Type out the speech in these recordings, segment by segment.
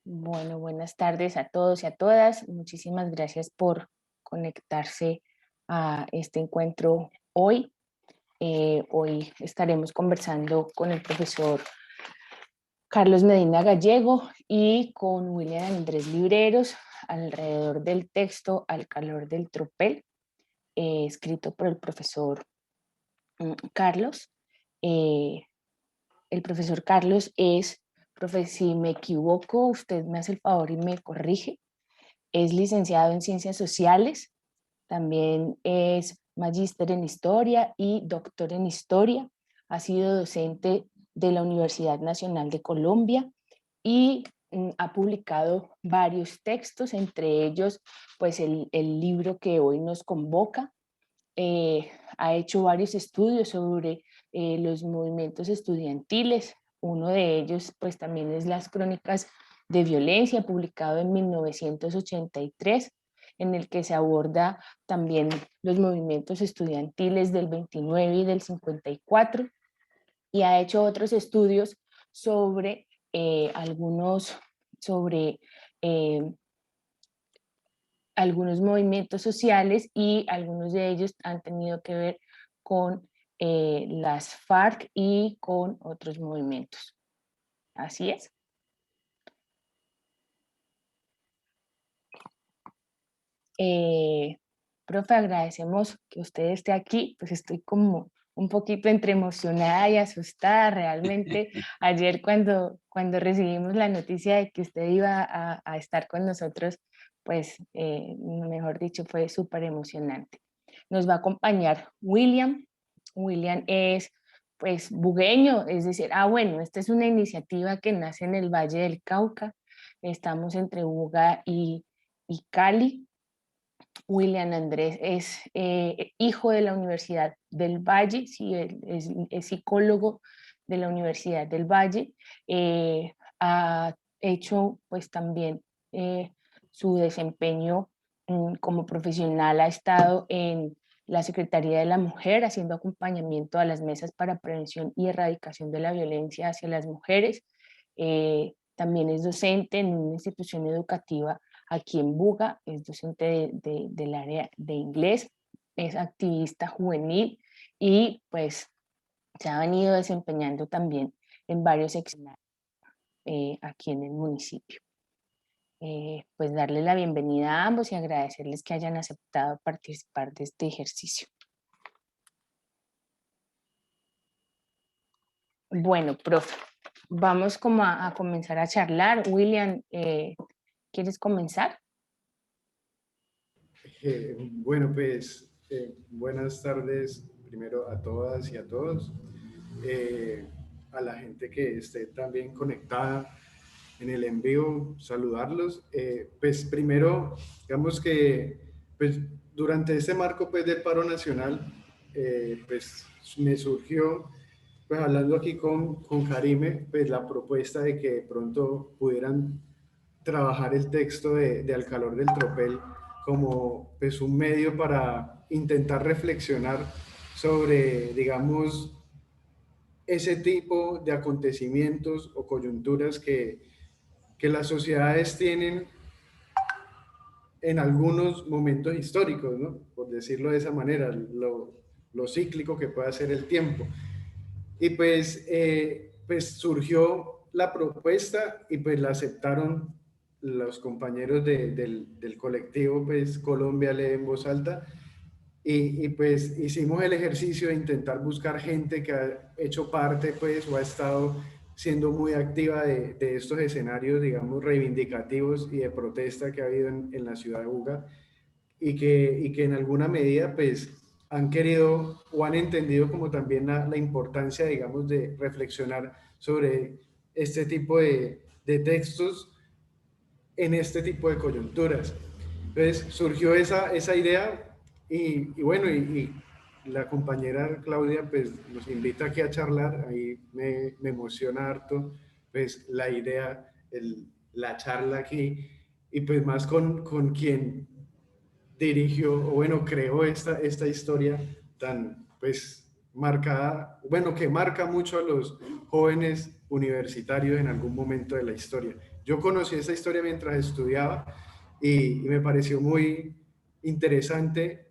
Bueno, buenas tardes a todos y a todas. Muchísimas gracias por conectarse a este encuentro hoy. Hoy estaremos conversando con el profesor Carlos Medina Gallego y con William Andrés Libreros alrededor del texto Al calor del tropel, escrito por el profesor Carlos. El profesor Carlos es, si me equivoco, usted me hace el favor y me corrige. Es licenciado en Ciencias Sociales, también es magíster en Historia y doctor en Historia. Ha sido docente de la Universidad Nacional de Colombia y ha publicado varios textos, entre ellos pues el libro que hoy nos convoca. Ha hecho varios estudios sobre los movimientos estudiantiles. Uno de ellos pues también es Las Crónicas de Violencia, publicado en 1983, en el que se aborda también los movimientos estudiantiles del 29 y del 54, y ha hecho otros estudios sobre sobre eh, algunos movimientos sociales, y algunos de ellos han tenido que ver con las FARC y con otros movimientos. Así es. Profe, agradecemos que usted esté aquí, pues estoy como un poquito entre emocionada y asustada realmente. Ayer cuando recibimos la noticia de que usted iba a estar con nosotros, pues mejor dicho, fue súper emocionante. Nos va a acompañar William. William es pues bugueño, es decir, bueno, esta es una iniciativa que nace en el Valle del Cauca. Estamos entre Buga y Cali. William Andrés es hijo de la Universidad del Valle, sí, es psicólogo de la Universidad del Valle. Ha hecho pues también su desempeño como profesional, ha estado en la Secretaría de la Mujer haciendo acompañamiento a las mesas para prevención y erradicación de la violencia hacia las mujeres. También es docente en una institución educativa aquí en Buga, es docente del área de inglés, es activista juvenil y pues se ha venido desempeñando también en varios escenarios aquí en el municipio. Pues darle la bienvenida a ambos y agradecerles que hayan aceptado participar de este ejercicio. Bueno, profe, vamos como a comenzar a charlar. William, ¿quieres comenzar? Bueno, pues buenas tardes primero a todas y a todos, a la gente que esté también conectada en el en vivo, saludarlos. Pues primero, digamos que pues, durante este marco pues, del paro nacional, pues me surgió, pues hablando aquí con Karime, pues la propuesta de que de pronto pudieran trabajar el texto de Al calor del tropel como pues, un medio para intentar reflexionar sobre, digamos, ese tipo de acontecimientos o coyunturas que las sociedades tienen en algunos momentos históricos, ¿no? Por decirlo de esa manera, lo cíclico que puede ser el tiempo. Y pues surgió la propuesta y pues la aceptaron los compañeros del colectivo, pues Colombia lee en voz alta, y pues hicimos el ejercicio de intentar buscar gente que ha hecho parte pues o ha estado siendo muy activa de estos escenarios, digamos, reivindicativos y de protesta que ha habido en la ciudad de Buga, y que en alguna medida pues han querido o han entendido como también la importancia, digamos, de reflexionar sobre este tipo de textos en este tipo de coyunturas. Entonces surgió esa idea y bueno, y la compañera Claudia pues nos invita aquí a charlar, ahí me emociona harto pues la idea, la charla aquí, y pues más con quien dirigió, o bueno, creó esta historia tan, pues, marcada, bueno, que marca mucho a los jóvenes universitarios en algún momento de la historia. Yo conocí esa historia mientras estudiaba y me pareció muy interesante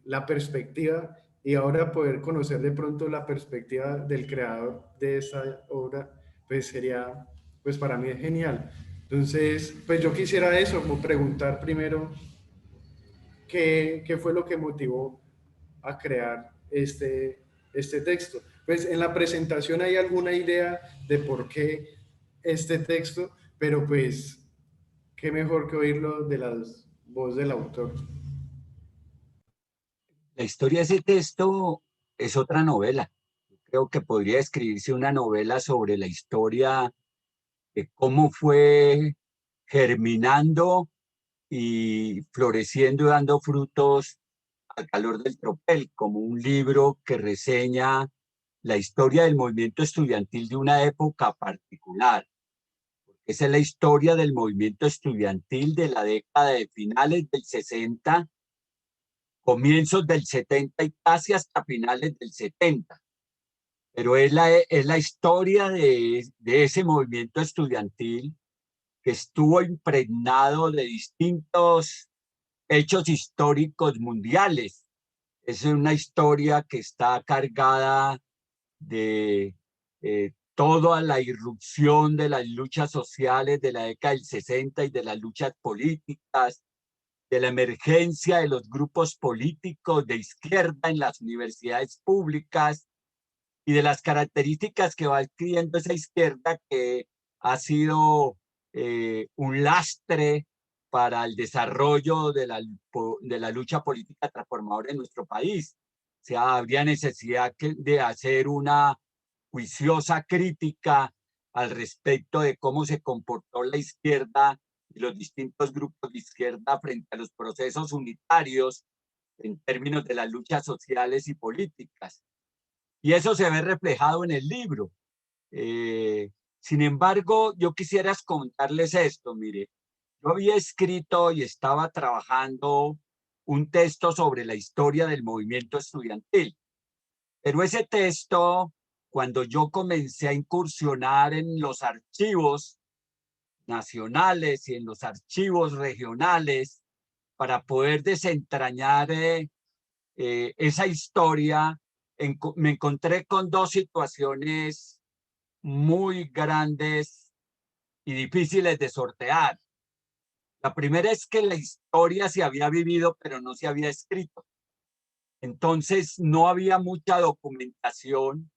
la perspectiva y ahora poder conocer de pronto la perspectiva del creador de esa obra, pues sería, pues para mí es genial. Entonces, pues yo quisiera eso, como preguntar primero qué fue lo que motivó a crear este texto. Pues en la presentación hay alguna idea de por qué este texto, pero pues qué mejor que oírlo de la voz del autor. La historia de ese texto es otra novela. Creo que podría escribirse una novela sobre la historia de cómo fue germinando y floreciendo y dando frutos al calor del tropel, como un libro que reseña la historia del movimiento estudiantil de una época particular. Esa es la historia del movimiento estudiantil de la década de finales del 60, comienzos del 70 y casi hasta finales del 70. Pero es la historia de ese movimiento estudiantil que estuvo impregnado de distintos hechos históricos mundiales. Es una historia que está cargada de toda la irrupción de las luchas sociales de la década del 60 y de las luchas políticas, de la emergencia de los grupos políticos de izquierda en las universidades públicas y de las características que va adquiriendo esa izquierda que ha sido un lastre para el desarrollo de la lucha política transformadora en nuestro país. O sea, habría necesidad de hacer una juiciosa crítica al respecto de cómo se comportó la izquierda y los distintos grupos de izquierda frente a los procesos unitarios en términos de las luchas sociales y políticas. Y eso se ve reflejado en el libro. Eh, Sin embargo, yo quisiera contarles esto, mire, yo había escrito y estaba trabajando un texto sobre la historia del movimiento estudiantil, pero ese texto, cuando yo comencé a incursionar en los archivos nacionales y en los archivos regionales para poder desentrañar esa historia, me encontré con dos situaciones muy grandes y difíciles de sortear. La primera es que la historia se había vivido, pero no se había escrito. Entonces no había mucha documentación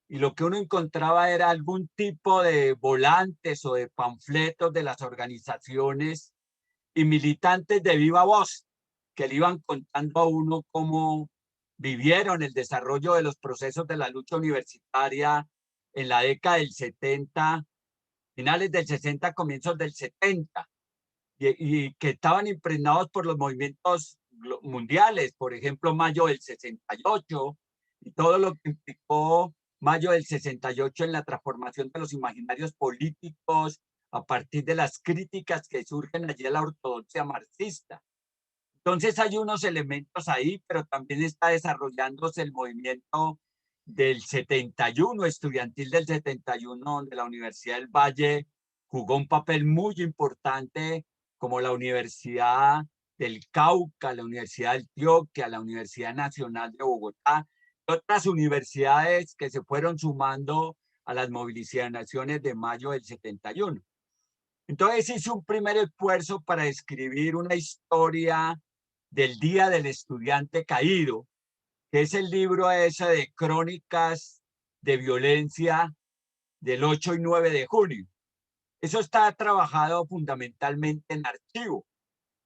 y lo que uno encontraba era algún tipo de volantes o de panfletos de las organizaciones y militantes de viva voz que le iban contando a uno cómo vivieron el desarrollo de los procesos de la lucha universitaria en la década del 70, finales del 60, comienzos del 70, y que estaban impregnados por los movimientos mundiales, por ejemplo, mayo del 68, y todo lo que implicó mayo del 68 en la transformación de los imaginarios políticos a partir de las críticas que surgen allí a la ortodoxia marxista. Entonces hay unos elementos ahí, pero también está desarrollándose el movimiento del 71, estudiantil del 71, donde la Universidad del Valle jugó un papel muy importante, como la Universidad del Cauca, la Universidad de Antioquia, la Universidad Nacional de Bogotá, y otras universidades que se fueron sumando a las movilizaciones de mayo del 71. Entonces hice un primer esfuerzo para escribir una historia del Día del Estudiante Caído, que es el libro ese de crónicas de violencia del 8 y 9 de junio. Eso está trabajado fundamentalmente en archivo,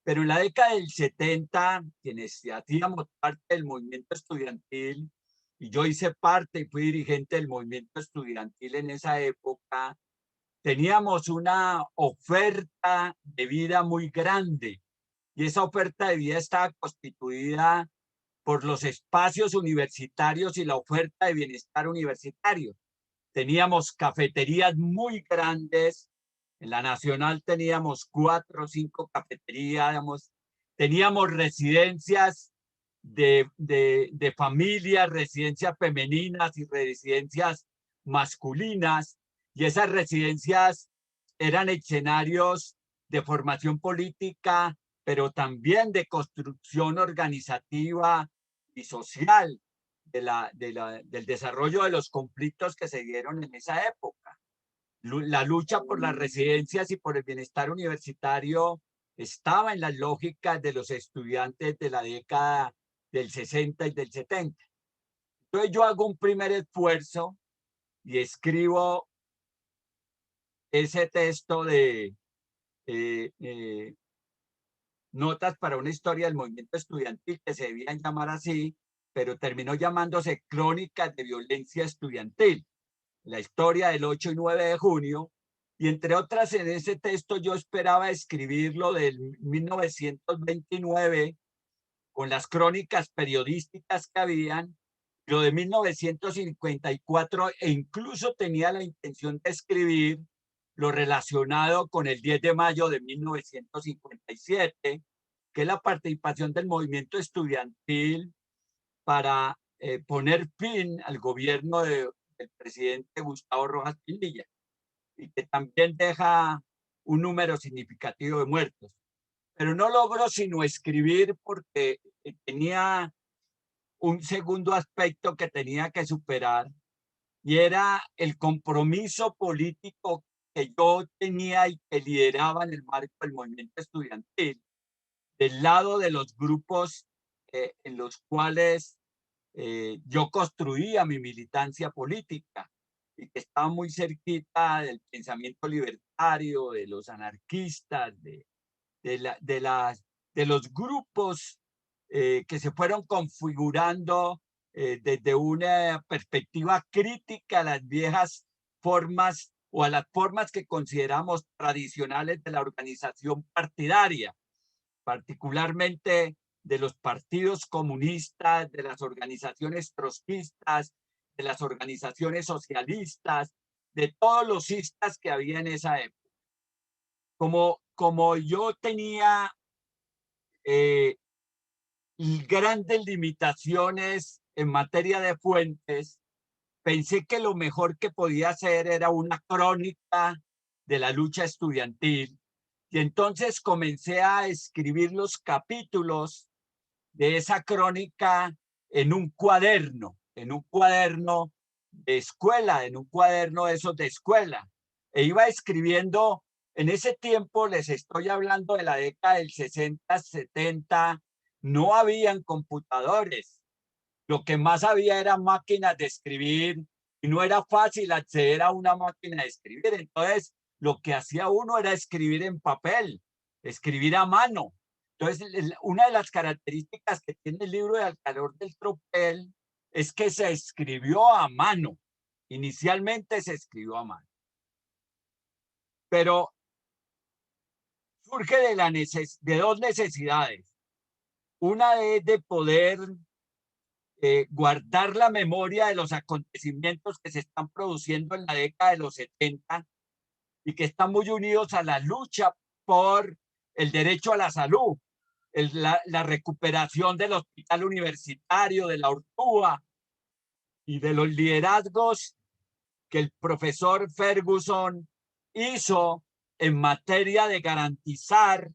pero en la década del 70, quienes hacíamos parte del movimiento estudiantil, y yo hice parte y fui dirigente del movimiento estudiantil en esa época, teníamos una oferta de vida muy grande y esa oferta de vida estaba constituida por los espacios universitarios y la oferta de bienestar universitario. Teníamos cafeterías muy grandes, en la Nacional teníamos 4 o 5 cafeterías, teníamos residencias de familias, residencias femeninas y residencias masculinas, y esas residencias eran escenarios de formación política, pero también de construcción organizativa y social del desarrollo de los conflictos que se dieron en esa época. La lucha por las residencias y por el bienestar universitario estaba en las lógicas de los estudiantes de la década del 60 y del 70. Entonces yo hago un primer esfuerzo y escribo ese texto de notas para una historia del movimiento estudiantil, que se debían llamar así, pero terminó llamándose Crónicas de Violencia Estudiantil, la historia del 8 y 9 de junio, y entre otras en ese texto yo esperaba escribirlo del 1929 con las crónicas periodísticas que habían, lo de 1954, e incluso tenía la intención de escribir lo relacionado con el 10 de mayo de 1957, que es la participación del movimiento estudiantil para poner fin al gobierno del presidente Gustavo Rojas Pinilla, y que también deja un número significativo de muertos. Pero no logró sino escribir porque tenía un segundo aspecto que tenía que superar, y era el compromiso político que yo tenía y que lideraba en el marco del movimiento estudiantil, del lado de los grupos en los cuales yo construía mi militancia política y que estaba muy cerquita del pensamiento libertario, de los anarquistas, de los grupos que se fueron configurando desde una perspectiva crítica a las viejas formas o a las formas que consideramos tradicionales de la organización partidaria, particularmente de los partidos comunistas, de las organizaciones trotskistas, de las organizaciones socialistas, de todos los cistas que había en esa época. Como yo tenía grandes limitaciones en materia de fuentes, pensé que lo mejor que podía hacer era una crónica de la lucha estudiantil. Y entonces comencé a escribir los capítulos de esa crónica en un cuaderno de escuela, en un cuaderno de esos de escuela. E iba escribiendo, en ese tiempo, les estoy hablando de la década del 60, 70, no habían computadores. Lo que más había eran máquinas de escribir y no era fácil acceder a una máquina de escribir. Entonces, lo que hacía uno era escribir en papel, escribir a mano. Entonces, una de las características que tiene el libro de Al calor del tropel es que se escribió a mano. Inicialmente se escribió a mano. Pero surge de dos necesidades. Una es de poder guardar la memoria de los acontecimientos que se están produciendo en la década de los 70 y que están muy unidos a la lucha por el derecho a la salud, la recuperación del hospital universitario, de la Ortúa y de los liderazgos que el profesor Ferguson hizo en materia de garantizar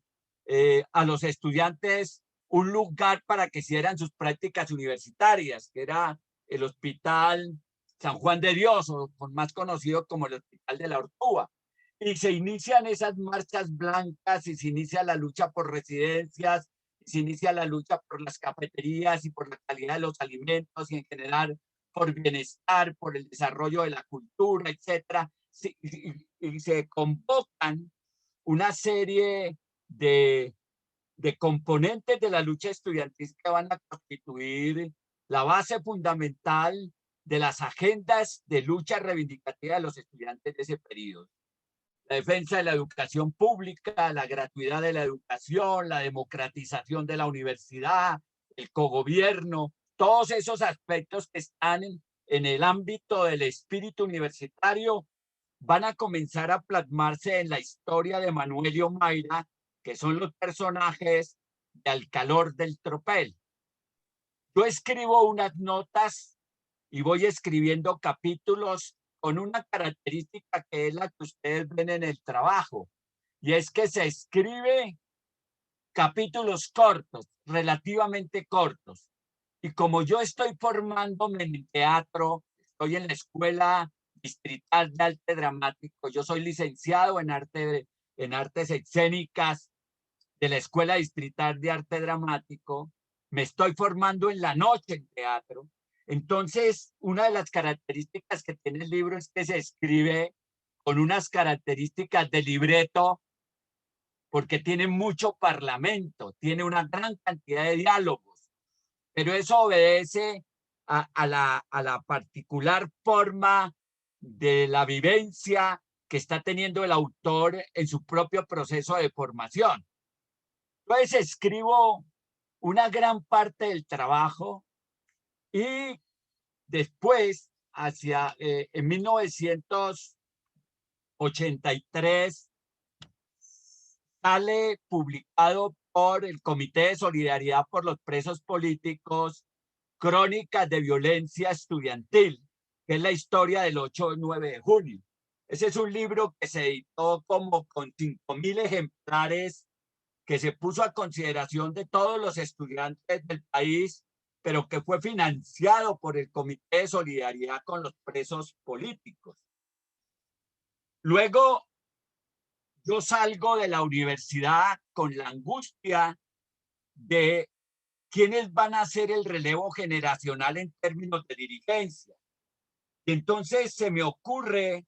a los estudiantes un lugar para que hicieran sus prácticas universitarias, que era el Hospital San Juan de Dios, o más conocido como el Hospital de la Ortúa. Y se inician esas marchas blancas y se inicia la lucha por residencias, y se inicia la lucha por las cafeterías y por la calidad de los alimentos y en general por bienestar, por el desarrollo de la cultura, etcétera. Y se convocan una serie de componentes de la lucha estudiantil que van a constituir la base fundamental de las agendas de lucha reivindicativa de los estudiantes de ese periodo. La defensa de la educación pública, la gratuidad de la educación, la democratización de la universidad, el cogobierno, todos esos aspectos que están en el ámbito del espíritu universitario van a comenzar a plasmarse en la historia de Manuel y Omaira, que son los personajes de Al calor del tropel. Yo escribo unas notas y voy escribiendo capítulos con una característica que es la que ustedes ven en el trabajo, y es que se escribe capítulos cortos, relativamente cortos. Y como yo estoy formándome en teatro, estoy en la Escuela Distrital de Arte Dramático, yo soy licenciado en artes escénicas de la Escuela Distrital de Arte Dramático, me estoy formando en la noche en teatro. Entonces, una de las características que tiene el libro es que se escribe con unas características de libreto, porque tiene mucho parlamento, tiene una gran cantidad de diálogos, pero eso obedece a la particular forma de la vivencia que está teniendo el autor en su propio proceso de formación. Entonces escribo una gran parte del trabajo y después, en 1983, sale publicado por el Comité de Solidaridad por los Presos Políticos, Crónicas de Violencia Estudiantil, que es la historia del 8 y 9 de junio. Ese es un libro que se editó como con 5.000 ejemplares, que se puso a consideración de todos los estudiantes del país, pero que fue financiado por el Comité de Solidaridad con los Presos Políticos. Luego, yo salgo de la universidad con la angustia de quiénes van a ser el relevo generacional en términos de dirigencia. Y entonces se me ocurre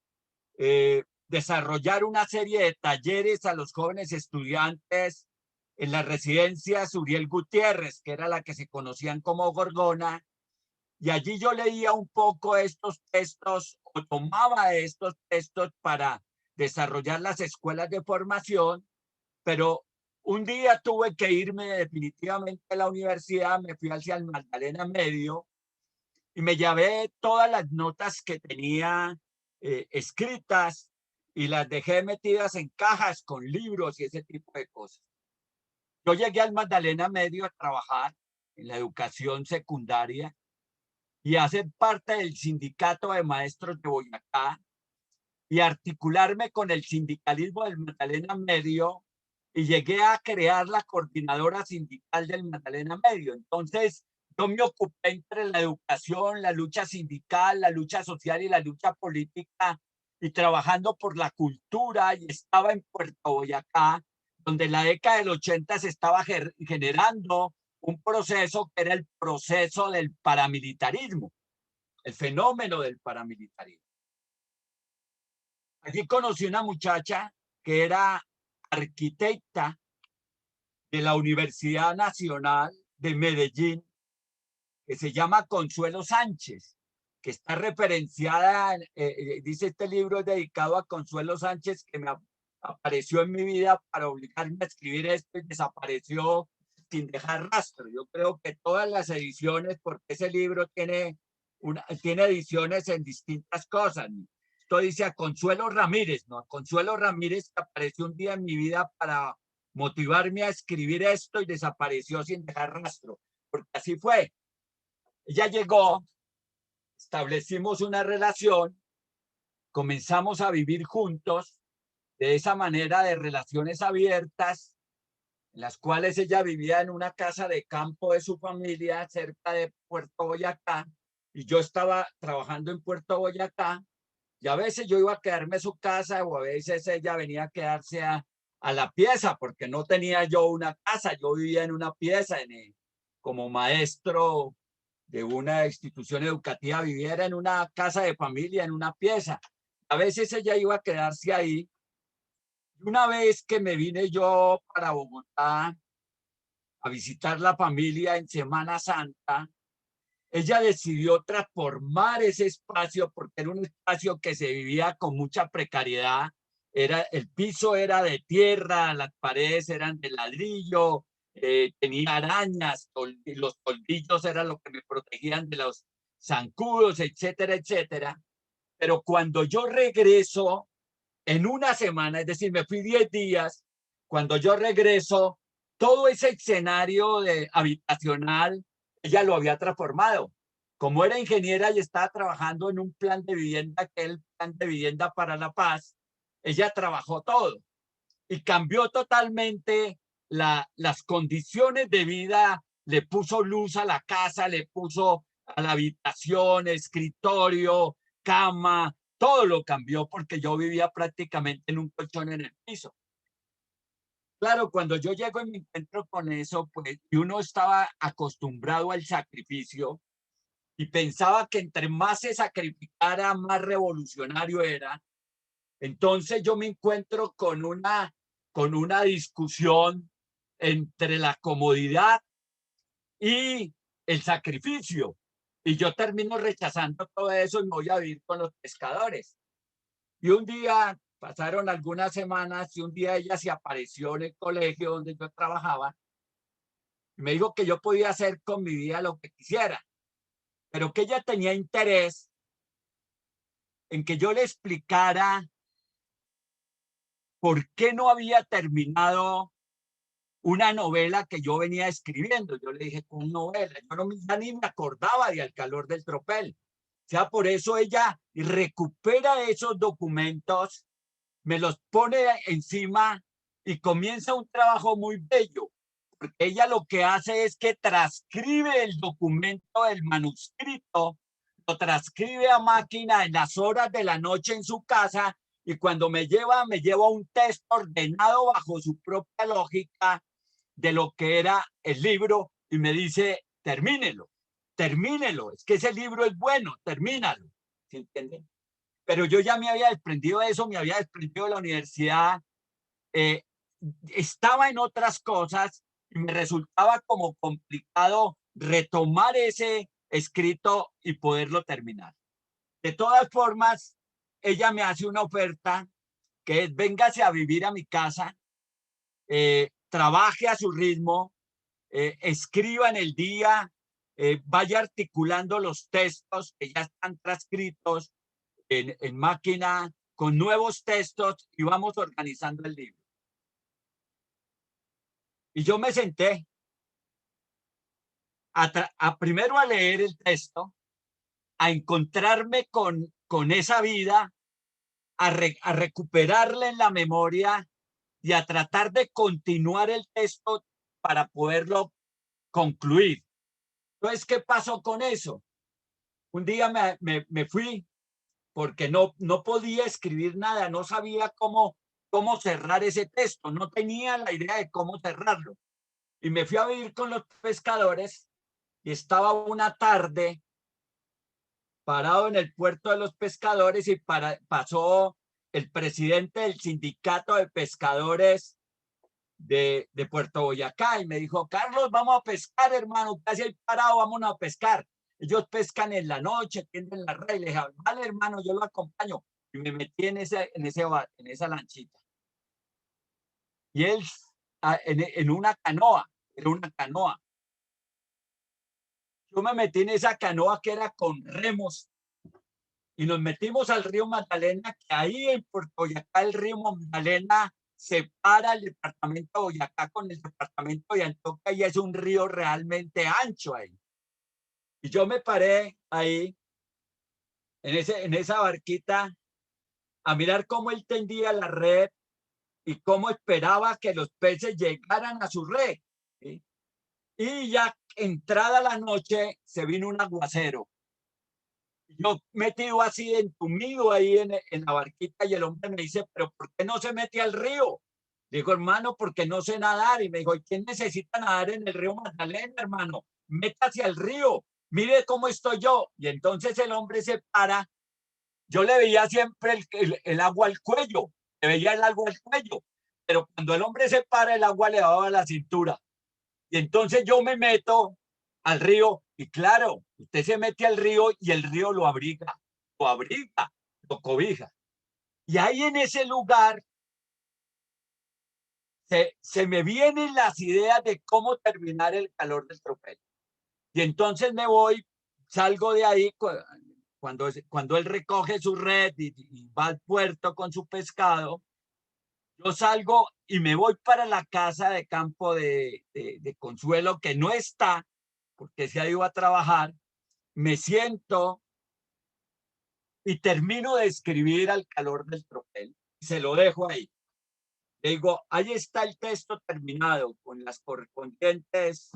desarrollar una serie de talleres a los jóvenes estudiantes en la residencia Uriel Gutiérrez, que era la que se conocían como Gorgona, y allí yo leía un poco estos textos o tomaba estos textos para desarrollar las escuelas de formación, pero un día tuve que irme definitivamente a la universidad, me fui hacia el Magdalena Medio y me llevé todas las notas que tenía escritas y las dejé metidas en cajas con libros y ese tipo de cosas. Yo llegué al Magdalena Medio a trabajar en la educación secundaria y a hacer parte del sindicato de maestros de Boyacá y articularme con el sindicalismo del Magdalena Medio, y llegué a crear la coordinadora sindical del Magdalena Medio. Entonces, yo me ocupé entre la educación, la lucha sindical, la lucha social y la lucha política, y trabajando por la cultura, y estaba en Puerto Boyacá, donde en la década del 80 se estaba generando un proceso que era el proceso del paramilitarismo, el fenómeno del paramilitarismo. Allí conocí una muchacha que era arquitecta de la Universidad Nacional de Medellín, que se llama Consuelo Sánchez, que está referenciada, dice este libro es dedicado a Consuelo Sánchez, que me apareció en mi vida para obligarme a escribir esto y desapareció sin dejar rastro. Yo creo que todas las ediciones, porque ese libro tiene ediciones en distintas cosas. Esto dice a Consuelo Ramírez, ¿no? A Consuelo Ramírez, que apareció un día en mi vida para motivarme a escribir esto y desapareció sin dejar rastro, porque así fue. Ella llegó, establecimos una relación, comenzamos a vivir juntos de esa manera de relaciones abiertas, en las cuales ella vivía en una casa de campo de su familia cerca de Puerto Boyacá, y yo estaba trabajando en Puerto Boyacá, y a veces yo iba a quedarme en su casa o a veces ella venía a quedarse a la pieza, porque no tenía yo una casa, yo vivía en una pieza como maestro de una institución educativa, viviera en una casa de familia, en una pieza. A veces ella iba a quedarse ahí. Y una vez que me vine yo para Bogotá a visitar la familia en Semana Santa, ella decidió transformar ese espacio, porque era un espacio que se vivía con mucha precariedad. El piso era de tierra, las paredes eran de ladrillo, tenía arañas, los toldillos eran lo que me protegían de los zancudos, etcétera, etcétera. Pero cuando yo regreso en una semana, es decir, me fui 10 días, cuando yo regreso, todo ese escenario habitacional ella lo había transformado. Como era ingeniera y estaba trabajando en un plan de vivienda, que es el Plan de Vivienda para la Paz, ella trabajó todo y cambió totalmente las condiciones de vida, le puso luz a la casa, le puso a la habitación, escritorio, cama, todo lo cambió porque yo vivía prácticamente en un colchón en el piso. Claro, cuando yo llego y me encuentro con eso, pues, y uno estaba acostumbrado al sacrificio y pensaba que entre más se sacrificara, más revolucionario era. Entonces yo me encuentro con una discusión entre la comodidad y el sacrificio. Y yo termino rechazando todo eso y me voy a vivir con los pescadores. Y un día, pasaron algunas semanas y un día ella se apareció en el colegio donde yo trabajaba y me dijo que yo podía hacer con mi vida lo que quisiera, pero que ella tenía interés en que yo le explicara por qué no había terminado una novela que yo venía escribiendo. Yo le dije, con novela, yo no, ya ni me acordaba de Al calor del tropel. O sea, por eso ella recupera esos documentos, me los pone encima y comienza un trabajo muy bello. Porque ella lo que hace es que transcribe el documento del manuscrito, lo transcribe a máquina en las horas de la noche en su casa y cuando me lleva un texto ordenado bajo su propia lógica de lo que era el libro y me dice, termínelo, termínelo, es que ese libro es bueno, termínalo. ¿Sí entienden? Pero yo ya me había desprendido de eso, me había desprendido de la universidad, eh, estaba en otras cosas y me resultaba como complicado retomar ese escrito y poderlo terminar. De todas formas, ella me hace una oferta que es véngase a vivir a mi casa, trabaje a su ritmo, escriba en el día, vaya articulando los textos que ya están transcritos en máquina con nuevos textos y vamos organizando el libro. Y yo me senté primero a leer el texto, a encontrarme con esa vida, a recuperarla en la memoria y a tratar de continuar el texto para poderlo concluir. Entonces, ¿qué pasó con eso? Un día me fui porque no podía escribir nada, no sabía cómo cerrar ese texto, no tenía la idea de cómo cerrarlo. Y me fui a vivir con los pescadores y estaba una tarde parado en el puerto de los pescadores y pasó el presidente del sindicato de pescadores de Puerto Boyacá y me dijo, Carlos, vamos a pescar, hermano, casi hay parado, vámonos a pescar. Ellos pescan en la noche, tienden la red. Le dije, vale, hermano, yo lo acompaño. Y me metí en esa lanchita. Y él, en una canoa, era una canoa. Yo me metí en esa canoa que era con remos y nos metimos al río Magdalena, que ahí en Puerto Boyacá el río Magdalena separa el departamento de Boyacá con el departamento de Antioquia y es un río realmente ancho ahí. Y yo me paré ahí en esa barquita a mirar cómo él tendía la red y cómo esperaba que los peces llegaran a su red. ¿Sí? Y ya entrada la noche se vino un aguacero. Yo metido así entumido ahí en la barquita y el hombre me dice, pero ¿por qué no se mete al río? Digo, hermano, porque no sé nadar. Y me dijo, ¿y quién necesita nadar en el río Magdalena, hermano? Métase al río, mire cómo estoy yo. Y entonces el hombre se para. Yo le veía siempre el agua al cuello, le veía el agua al cuello, pero cuando el hombre se para, el agua le daba a la cintura. Y entonces yo me meto al río y claro, usted se mete al río y el río lo abriga, lo cobija. Y ahí en ese lugar se me vienen las ideas de cómo terminar El calor del tropel. Y entonces me voy, salgo de ahí cuando él recoge su red y va al puerto con su pescado. Yo salgo y me voy para la casa de campo de Consuelo, que no está, porque se ha ido a trabajar, me siento y termino de escribir Al calor del tropel y se lo dejo ahí. Le digo, ahí está el texto terminado con las correspondientes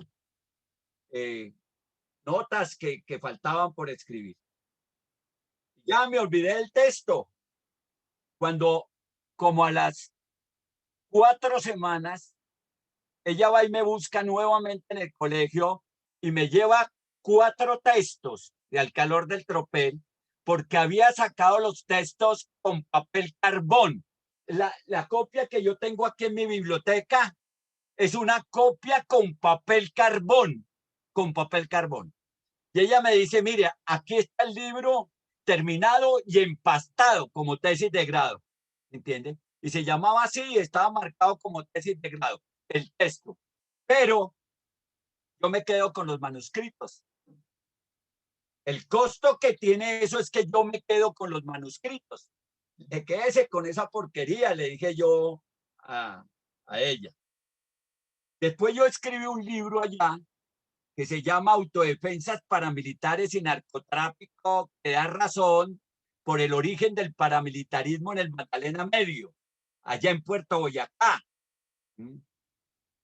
notas que faltaban por escribir. Ya me olvidé del texto. Cuando, como a las 4 semanas, ella va y me busca nuevamente en el colegio y me lleva 4 textos de Al calor del tropel, porque había sacado los textos con papel carbón. La copia que yo tengo aquí en mi biblioteca es una copia con papel carbón, con papel carbón. Y ella me dice, mire, aquí está el libro terminado y empastado como tesis de grado, ¿entiende? Y se llamaba así y estaba marcado como tesis de grado, el texto. Pero yo me quedo con los manuscritos. El costo que tiene eso es que yo me quedo con los manuscritos. Quédese con esa porquería, le dije yo a ella. Después yo escribí un libro allá que se llama Autodefensas paramilitares y narcotráfico, que da razón por el origen del paramilitarismo en el Magdalena Medio, allá en Puerto Boyacá.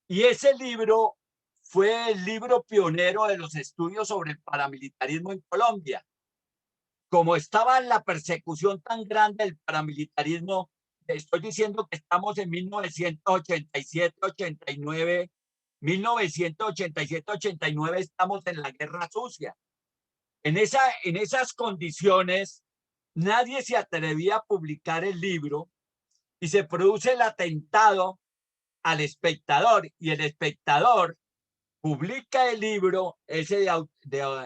Y ese libro fue el libro pionero de los estudios sobre el paramilitarismo en Colombia. Como estaba en la persecución tan grande del paramilitarismo, estoy diciendo que estamos en 1987-89, 1987-89 estamos en la guerra sucia. En esas condiciones, nadie se atrevía a publicar el libro y se produce el atentado al Espectador, y el Espectador publica el libro ese de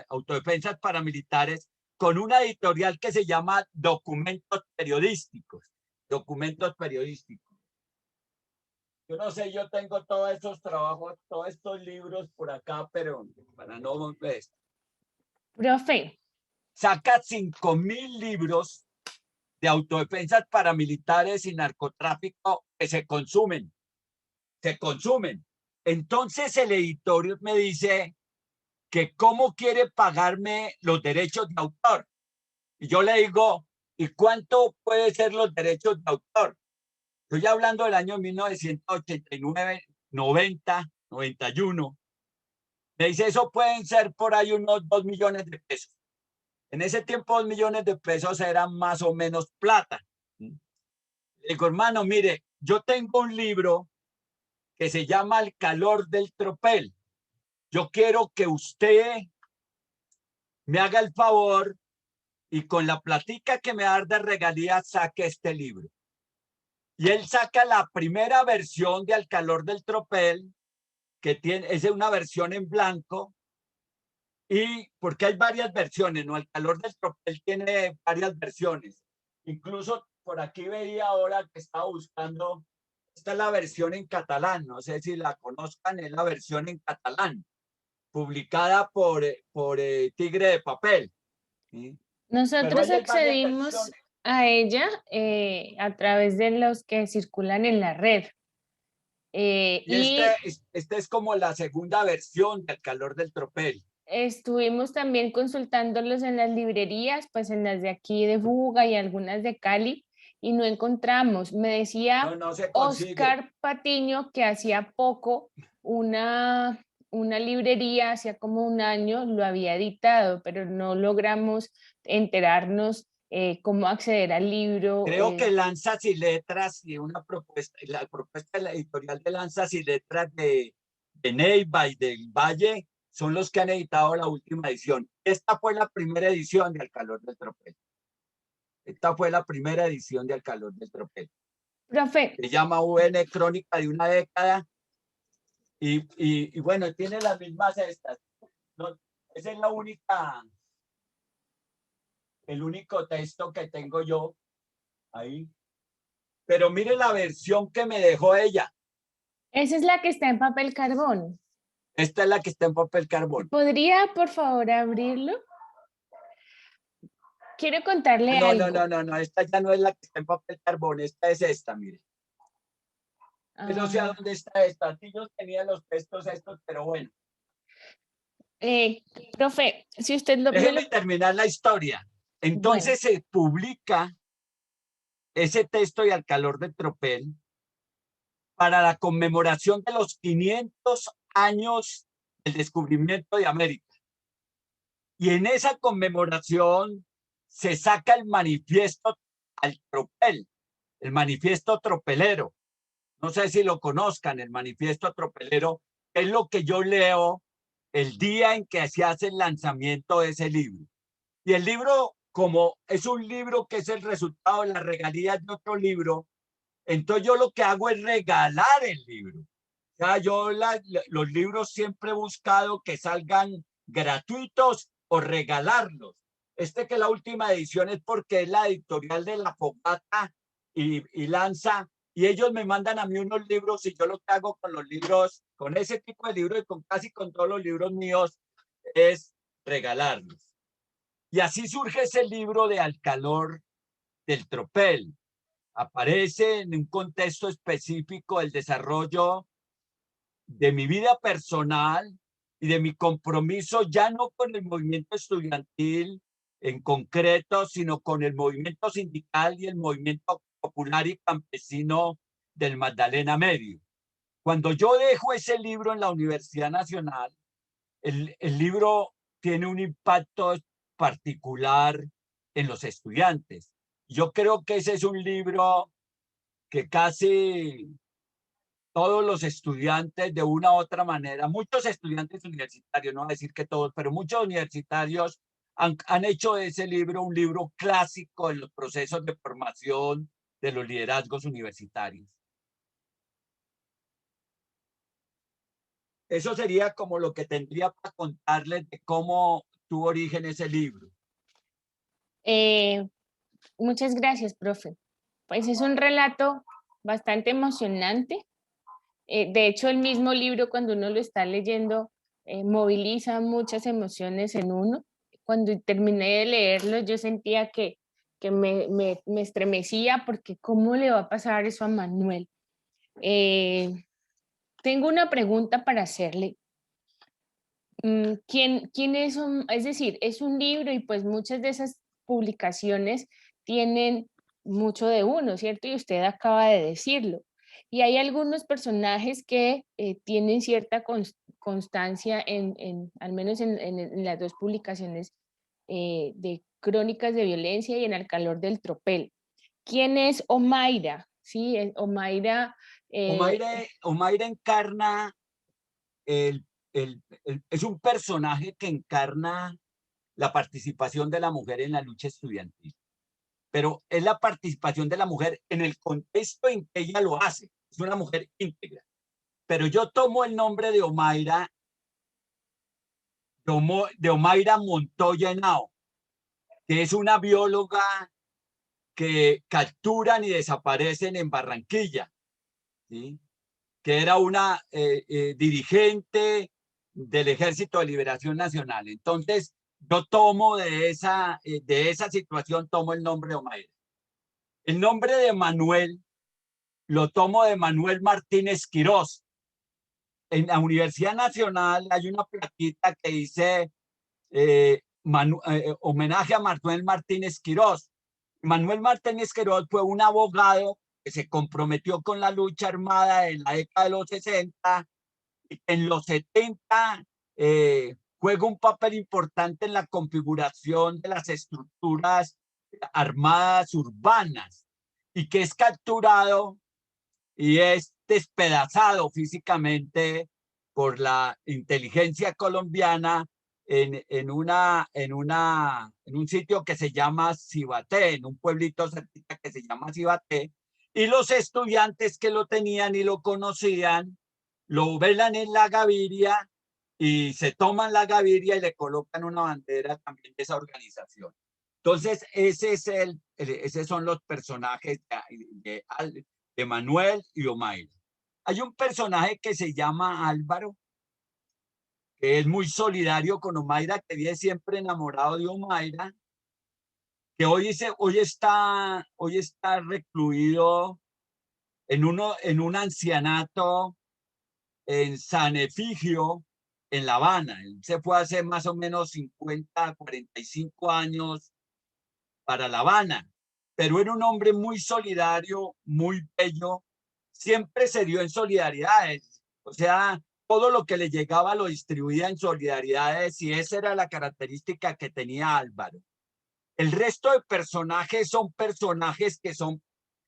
autodefensas paramilitares con una editorial que se llama Documentos Periodísticos. Documentos Periodísticos. Yo no sé, yo tengo todos esos trabajos, todos estos libros por acá, pero para no ver. Profe. Saca 5.000 libros de autodefensas paramilitares y narcotráfico que se consumen. Se consumen. Entonces el editor me dice que cómo quiere pagarme los derechos de autor. Y yo le digo, ¿y cuánto puede ser los derechos de autor? Estoy hablando del año 1989, 90, 91. Me dice, eso pueden ser por ahí unos 2 millones de pesos. En ese tiempo 2 millones de pesos eran más o menos plata. Le digo, hermano, mire, yo tengo un libro que se llama Al calor del tropel. Yo quiero que usted me haga el favor y con la platica que me da de regalías saque este libro. Y él saca la primera versión de Al calor del tropel, que es una versión en blanco, y porque hay varias versiones, ¿no? Al calor del tropel tiene varias versiones. Incluso por aquí veía ahora que estaba buscando, esta es la versión en catalán, no sé si la conozcan, es la versión en catalán, publicada por Tigre de Papel. ¿Sí? Pero Nosotros ahí hay varias accedimos versiones. a ella a través de los que circulan en la red. Y esta es como la segunda versión del calor del tropel. Estuvimos también consultándolos en las librerías, pues en las de aquí de Buga y algunas de Cali, y no encontramos. Me decía No se consigue. Oscar Patiño que hacía poco una librería, hacía como un año, lo había editado, pero no logramos enterarnos cómo acceder al libro. Creo que Lanzas y Letras y la propuesta de la editorial de Lanzas y Letras de Neiva y del Valle son los que han editado la última edición. Esta fue la primera edición de Al calor del tropel. Esta fue la primera edición de Al calor del tropel. Profe. Se llama UN Crónica de una década y bueno, tiene las mismas estas. No, esa es la única, el único texto que tengo yo ahí. Pero mire la versión que me dejó ella. Esa es la que está en papel carbón. Esta es la que está en papel carbón. ¿Podría, por favor, abrirlo? Quiero contarle algo. No, esta ya no es la que está en papel carbón, esta es esta, mire. Yo no sé a dónde está esta. Aquí yo tenía los textos estos, pero bueno. Profe, si usted me lo... Déjeme terminar la historia. Bueno, Entonces se publica ese texto y al calor del tropel para la conmemoración de los 500 años del descubrimiento de América. Y en esa conmemoración se saca el manifiesto al tropel, el manifiesto tropelero. No sé si lo conozcan, el manifiesto tropelero, es lo que yo leo el día en que se hace el lanzamiento de ese libro. Y el libro, como es un libro que es el resultado de las regalías de otro libro, entonces yo lo que hago es regalar el libro. O sea, los libros siempre he buscado que salgan gratuitos o regalarlos. Que la última edición es porque es la editorial de La Fogata y Lanza, y ellos me mandan a mí unos libros y yo lo que hago con los libros, con ese tipo de libros y con casi con todos los libros míos, es regalarlos. Y así surge ese libro de Al calor del tropel. Aparece en un contexto específico del desarrollo de mi vida personal y de mi compromiso ya no con el movimiento estudiantil en concreto, sino con el movimiento sindical y el movimiento popular y campesino del Magdalena Medio. Cuando yo dejo ese libro en la Universidad Nacional, el libro tiene un impacto particular en los estudiantes. Yo creo que ese es un libro que casi todos los estudiantes de una u otra manera, muchos estudiantes universitarios, no voy a decir que todos, pero muchos universitarios han hecho de ese libro un libro clásico en los procesos de formación de los liderazgos universitarios. Eso sería como lo que tendría para contarles de cómo tuvo origen ese libro. eh, muchas gracias, profe. Pues es un relato bastante emocionante. De hecho, el mismo libro, cuando uno lo está leyendo, moviliza muchas emociones en uno. Cuando terminé de leerlo, yo sentía que me estremecía porque ¿cómo le va a pasar eso a Manuel? Tengo una pregunta para hacerle. ¿Quién es un, es decir, es un libro y pues muchas de esas publicaciones tienen mucho de uno, ¿cierto? Y usted acaba de decirlo. Y hay algunos personajes que tienen cierta constancia al menos en las dos publicaciones de Crónicas de Violencia y en Al calor del tropel. ¿Quién es Omaira? Sí, Omaira. eh, Omaira encarna es un personaje que encarna la participación de la mujer en la lucha estudiantil, pero es la participación de la mujer en el contexto en que ella lo hace. Es una mujer íntegra. Pero yo tomo el nombre de Omaira, de Omaira Montoya Henao, que es una bióloga que capturan y desaparecen en Barranquilla, ¿sí? Que era una dirigente del Ejército de Liberación Nacional. Entonces, yo tomo de esa situación, tomo el nombre de Omaira. El nombre de Manuel lo tomo de Manuel Martínez Quirós. En la Universidad Nacional hay una plaquita que dice homenaje a Manuel Martínez Quirós. Manuel Martínez Quirós fue un abogado que se comprometió con la lucha armada en la década de los 60. En los 70 juega un papel importante en la configuración de las estructuras armadas urbanas y que es capturado y es despedazado físicamente por la inteligencia colombiana en un sitio que se llama Cibaté, en un pueblito cerquita que se llama Cibaté, y los estudiantes que lo tenían y lo conocían, lo velan en la Gaviria y se toman la Gaviria y le colocan una bandera también de esa organización. Entonces, esos son los personajes de Manuel y Omaira. Hay un personaje que se llama Álvaro, que es muy solidario con Omaira, que vive siempre enamorado de Omaira, que hoy está recluido en un ancianato en San Efigio, en La Habana. Él se fue hace más o menos 50, 45 años para La Habana, pero era un hombre muy solidario, muy bello, siempre se dio en solidaridades, o sea, todo lo que le llegaba lo distribuía en solidaridades y esa era la característica que tenía Álvaro. El resto de personajes son personajes que son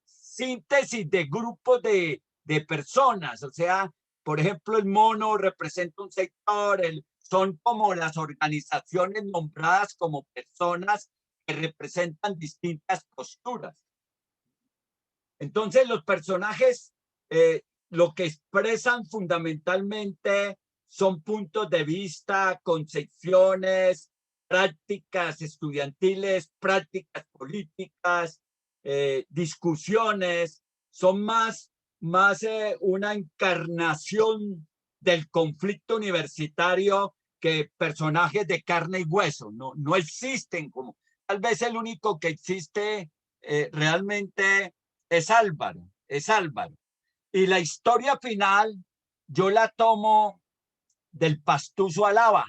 síntesis de grupos de personas, o sea, por ejemplo, el mono representa un sector, son como las organizaciones nombradas como personas que representan distintas posturas. Entonces, los personajes lo que expresan fundamentalmente son puntos de vista, concepciones, prácticas estudiantiles, prácticas políticas, discusiones, son más una encarnación del conflicto universitario que personajes de carne y hueso. No existen como, tal vez el único que existe realmente es Álvaro, es Álvaro. Y la historia final yo la tomo del Pastuso Alaba.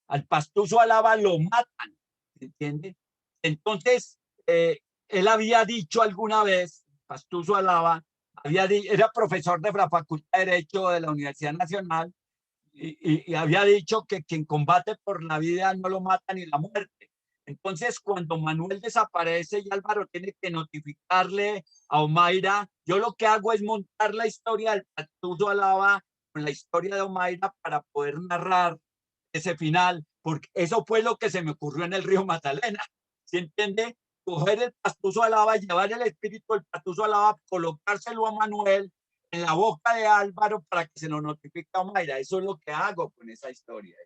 Al Pastuso Alaba lo matan, ¿entiendes? Entonces, él había dicho alguna vez, Pastuso Alaba, era profesor de la Facultad de Derecho de la Universidad Nacional y había dicho que quien combate por la vida no lo mata ni la muerte. Entonces, cuando Manuel desaparece y Álvaro tiene que notificarle a Omaira, yo lo que hago es montar la historia del Pastuso Alaba con la historia de Omaira para poder narrar ese final, porque eso fue lo que se me ocurrió en el río Magdalena. ¿Sí entiende? Coger el Pastuso Alaba, llevar el espíritu del Pastuso Alaba, colocárselo a Manuel en la boca de Álvaro para que se lo notifique a Omaira. Eso es lo que hago con esa historia.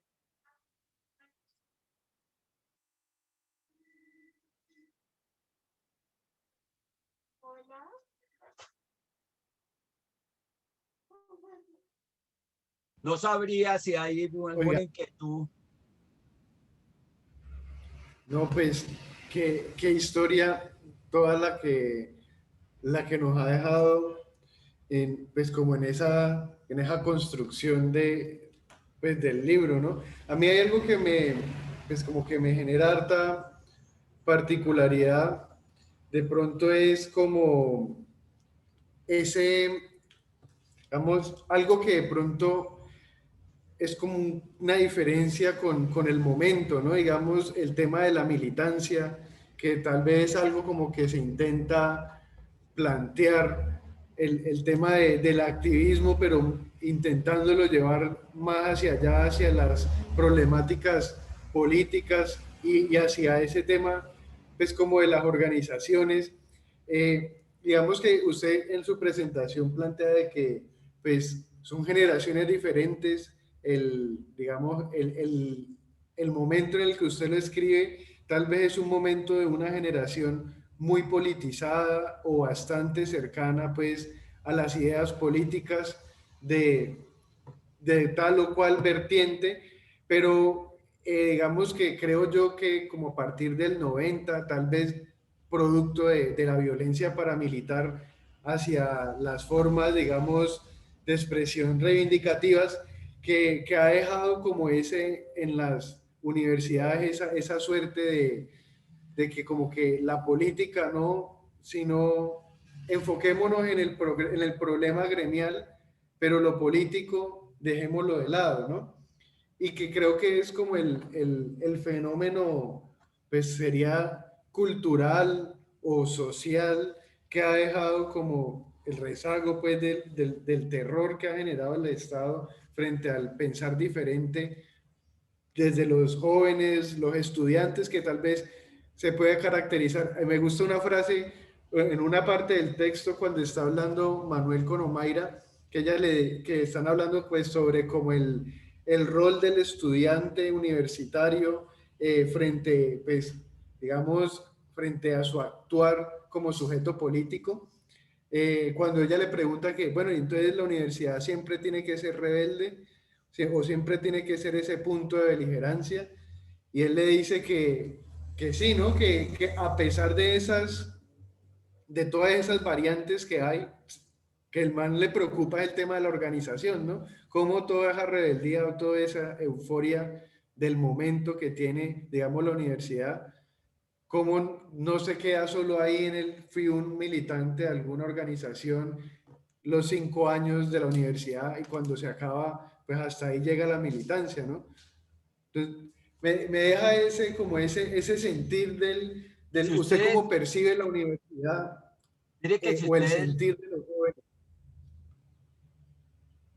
No sabría si hay alguna inquietud. No, pues, qué historia toda la que nos ha dejado pues como en esa construcción pues, del libro, ¿no? A mí hay algo que pues como que me genera harta particularidad, de pronto es como ese, digamos, algo que de pronto es como una diferencia con el momento, ¿no? Digamos, el tema de la militancia, que tal vez es algo como que se intenta plantear el tema del activismo, pero intentándolo llevar más hacia allá, hacia las problemáticas políticas y hacia ese tema, pues como de las organizaciones. Digamos que usted en su presentación plantea de que pues son generaciones diferentes, digamos, el momento en el que usted lo escribe tal vez es un momento de una generación muy politizada o bastante cercana pues a las ideas políticas de tal o cual vertiente, pero digamos que creo yo que como a partir del 90, tal vez producto de la violencia paramilitar hacia las formas, digamos, de expresión reivindicativas, que ha dejado como ese en las universidades esa suerte de que como que la política no, sino enfoquémonos en el problema gremial, pero lo político dejémoslo de lado, ¿no? Y que creo que es como el fenómeno, pues sería cultural o social que ha dejado como el rezago pues del terror que ha generado el Estado frente al pensar diferente desde los jóvenes, los estudiantes, que tal vez se puede caracterizar. Me gusta una frase en una parte del texto cuando está hablando Manuel con Omaira, que están hablando pues sobre como el rol del estudiante universitario frente, pues, digamos, frente a su actuar como sujeto político. Cuando ella le pregunta que, bueno, entonces la universidad siempre tiene que ser rebelde, o siempre tiene que ser ese punto de beligerancia, y él le dice que sí, ¿no? Que a pesar de todas esas variantes que hay, que el man le preocupa el tema de la organización, ¿no? Cómo toda esa rebeldía o toda esa euforia del momento que tiene, digamos, la universidad, cómo no se queda solo ahí en el, fui un militante de alguna organización los 5 años de la universidad y cuando se acaba, pues hasta ahí llega la militancia, ¿no? Entonces, me deja ese, como ese sentir Si usted ustedes, cómo percibe la universidad mire que si o el ustedes, sentir de los jóvenes.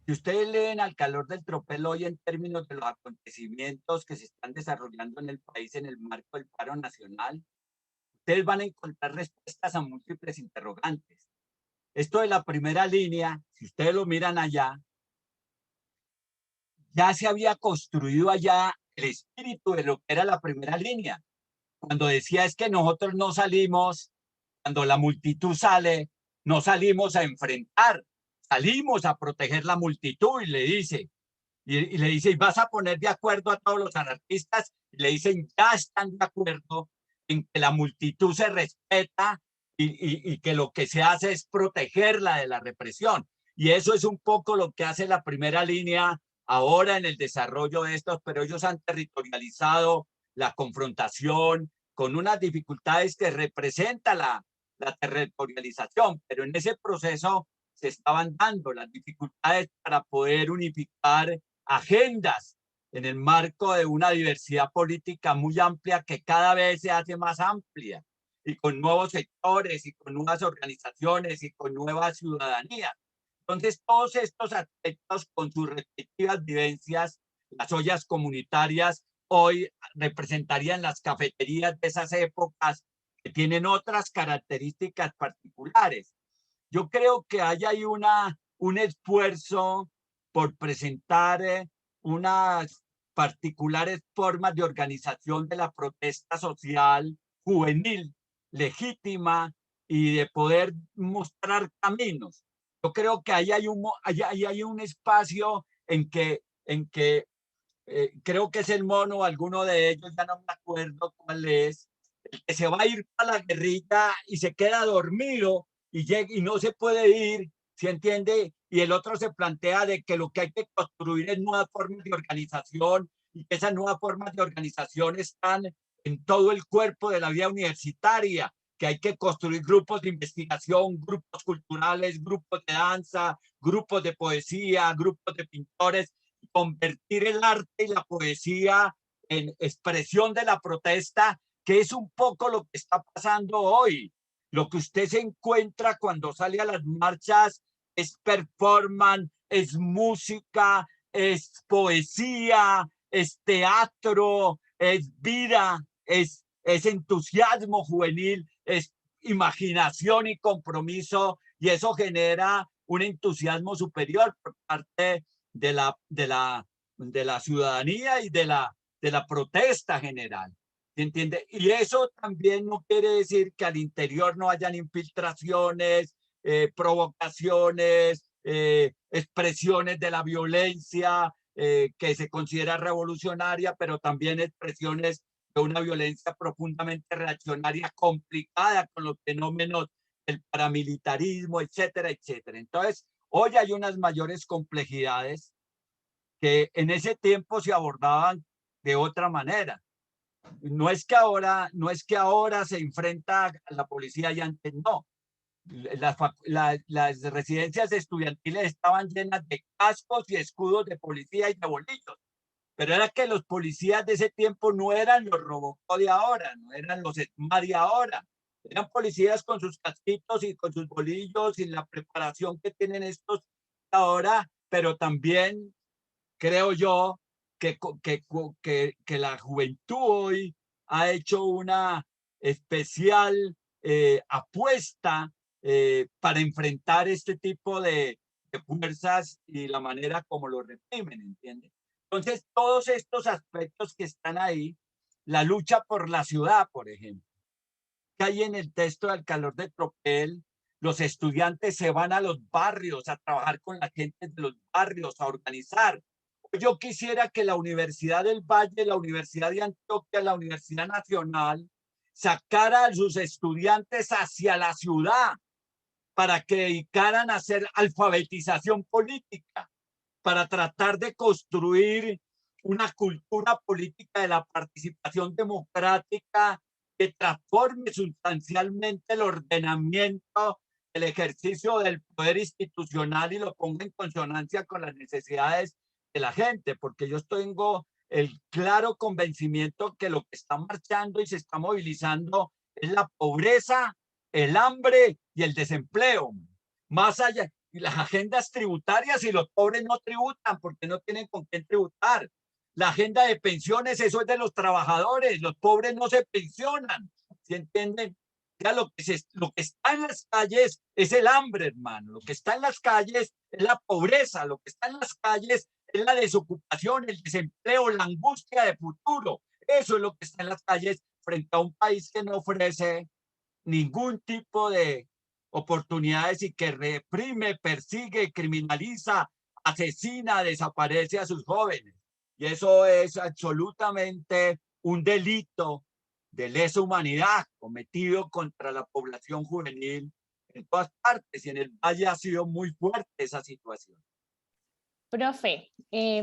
si ustedes leen Al calor del tropel hoy en términos de los acontecimientos que se están desarrollando en el país en el marco del paro nacional, ustedes van a encontrar respuestas a múltiples interrogantes. Esto de la primera línea, si ustedes lo miran allá, ya se había construido allá el espíritu de lo que era la primera línea. Cuando decía es que nosotros no salimos, cuando la multitud sale, no salimos a enfrentar, salimos a proteger la multitud y le dice, y le dice, ¿y vas a poner de acuerdo a todos los anarquistas? Y le dicen, ya están de acuerdo en que la multitud se respeta y que lo que se hace es protegerla de la represión. Y eso es un poco lo que hace la primera línea ahora en el desarrollo de estos, pero ellos han territorializado la confrontación con unas dificultades que representa la territorialización, pero en ese proceso se estaban dando las dificultades para poder unificar agendas en el marco de una diversidad política muy amplia que cada vez se hace más amplia y con nuevos sectores y con nuevas organizaciones y con nueva ciudadanía. Entonces, todos estos aspectos con sus respectivas vivencias, las ollas comunitarias, hoy representarían las cafeterías de esas épocas que tienen otras características particulares. Yo creo que hay ahí un esfuerzo por presentar unas particulares formas de organización de la protesta social juvenil, legítima y de poder mostrar caminos. Yo creo que ahí hay un espacio en que creo que es el mono, alguno de ellos, ya no me acuerdo cuál es, el que se va a ir para la guerrilla y se queda dormido y no se puede ir, ¿se entiende? Y el otro se plantea de que lo que hay que construir es nuevas formas de organización y que esas nuevas formas de organización están en todo el cuerpo de la vida universitaria, que hay que construir grupos de investigación, grupos culturales, grupos de danza, grupos de poesía, grupos de pintores, convertir el arte y la poesía en expresión de la protesta, que es un poco lo que está pasando hoy. Lo que usted se encuentra cuando sale a las marchas es performance, es música, es poesía, es teatro, es vida, es entusiasmo juvenil, es imaginación y compromiso, y eso genera un entusiasmo superior por parte de la ciudadanía y de la protesta general. ¿Entiende? Y eso también no quiere decir que al interior no hayan infiltraciones, provocaciones, expresiones de la violencia que se considera revolucionaria, pero también expresiones de una violencia profundamente reaccionaria, complicada con los fenómenos del paramilitarismo, etcétera, etcétera. Entonces, hoy hay unas mayores complejidades que en ese tiempo se abordaban de otra manera. No es que ahora se enfrenta a la policía y antes no. Las residencias estudiantiles estaban llenas de cascos y escudos de policía y de bolillos, pero era que los policías de ese tiempo no eran los Robocop de ahora, no eran los ESMAD de ahora, eran policías con sus casquitos y con sus bolillos y la preparación que tienen estos ahora, pero también creo yo que la juventud hoy ha hecho una especial apuesta para enfrentar este tipo de fuerzas y la manera como lo reprimen, ¿entiendes? Entonces, todos estos aspectos que están ahí, la lucha por la ciudad, por ejemplo, que hay en el texto del calor de tropel, los estudiantes se van a los barrios a trabajar con la gente de los barrios, a organizar. Yo quisiera que la Universidad del Valle, la Universidad de Antioquia, la Universidad Nacional, sacara a sus estudiantes hacia la ciudad, para que dedicaran a hacer alfabetización política, para tratar de construir una cultura política de la participación democrática que transforme sustancialmente el ordenamiento, el ejercicio del poder institucional y lo ponga en consonancia con las necesidades de la gente, porque yo tengo el claro convencimiento que lo que está marchando y se está movilizando es la pobreza, el hambre y el desempleo. Más allá, y las agendas tributarias, y los pobres no tributan porque no tienen con qué tributar. La agenda de pensiones, eso es de los trabajadores, los pobres no se pensionan, ¿sí entienden? Ya lo que está en las calles es el hambre, hermano. Lo que está en las calles es la pobreza. Lo que está en las calles es la desocupación, el desempleo, la angustia de futuro. Eso es lo que está en las calles frente a un país que no ofrece ningún tipo de oportunidades y que reprime, persigue, criminaliza, asesina, desaparece a sus jóvenes. Y eso es absolutamente un delito de lesa humanidad cometido contra la población juvenil en todas partes, y en el Valle ha sido muy fuerte esa situación. Profe,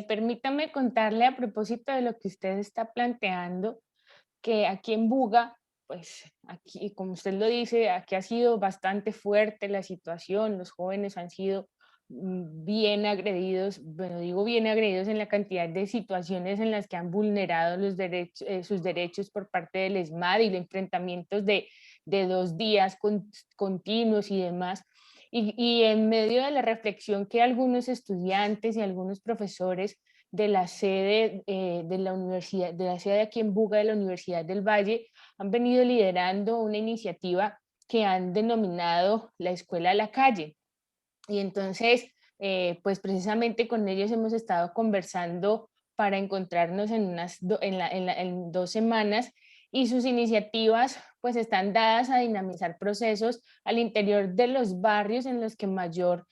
permítame contarle a propósito de lo que usted está planteando, que aquí en Buga, pues aquí, como usted lo dice, aquí ha sido bastante fuerte la situación, los jóvenes han sido bien agredidos, bueno, digo bien agredidos en la cantidad de situaciones en las que han vulnerado los derechos, sus derechos por parte del ESMAD y los enfrentamientos de 2 días continuos y demás. Y en medio de la reflexión que algunos estudiantes y algunos profesores de la sede de la universidad, de la sede aquí en Buga de la Universidad del Valle, han venido liderando una iniciativa que han denominado la Escuela a la Calle. Y entonces, pues precisamente con ellos hemos estado conversando para encontrarnos en 2 semanas, y sus iniciativas pues están dadas a dinamizar procesos al interior de los barrios en los que mayor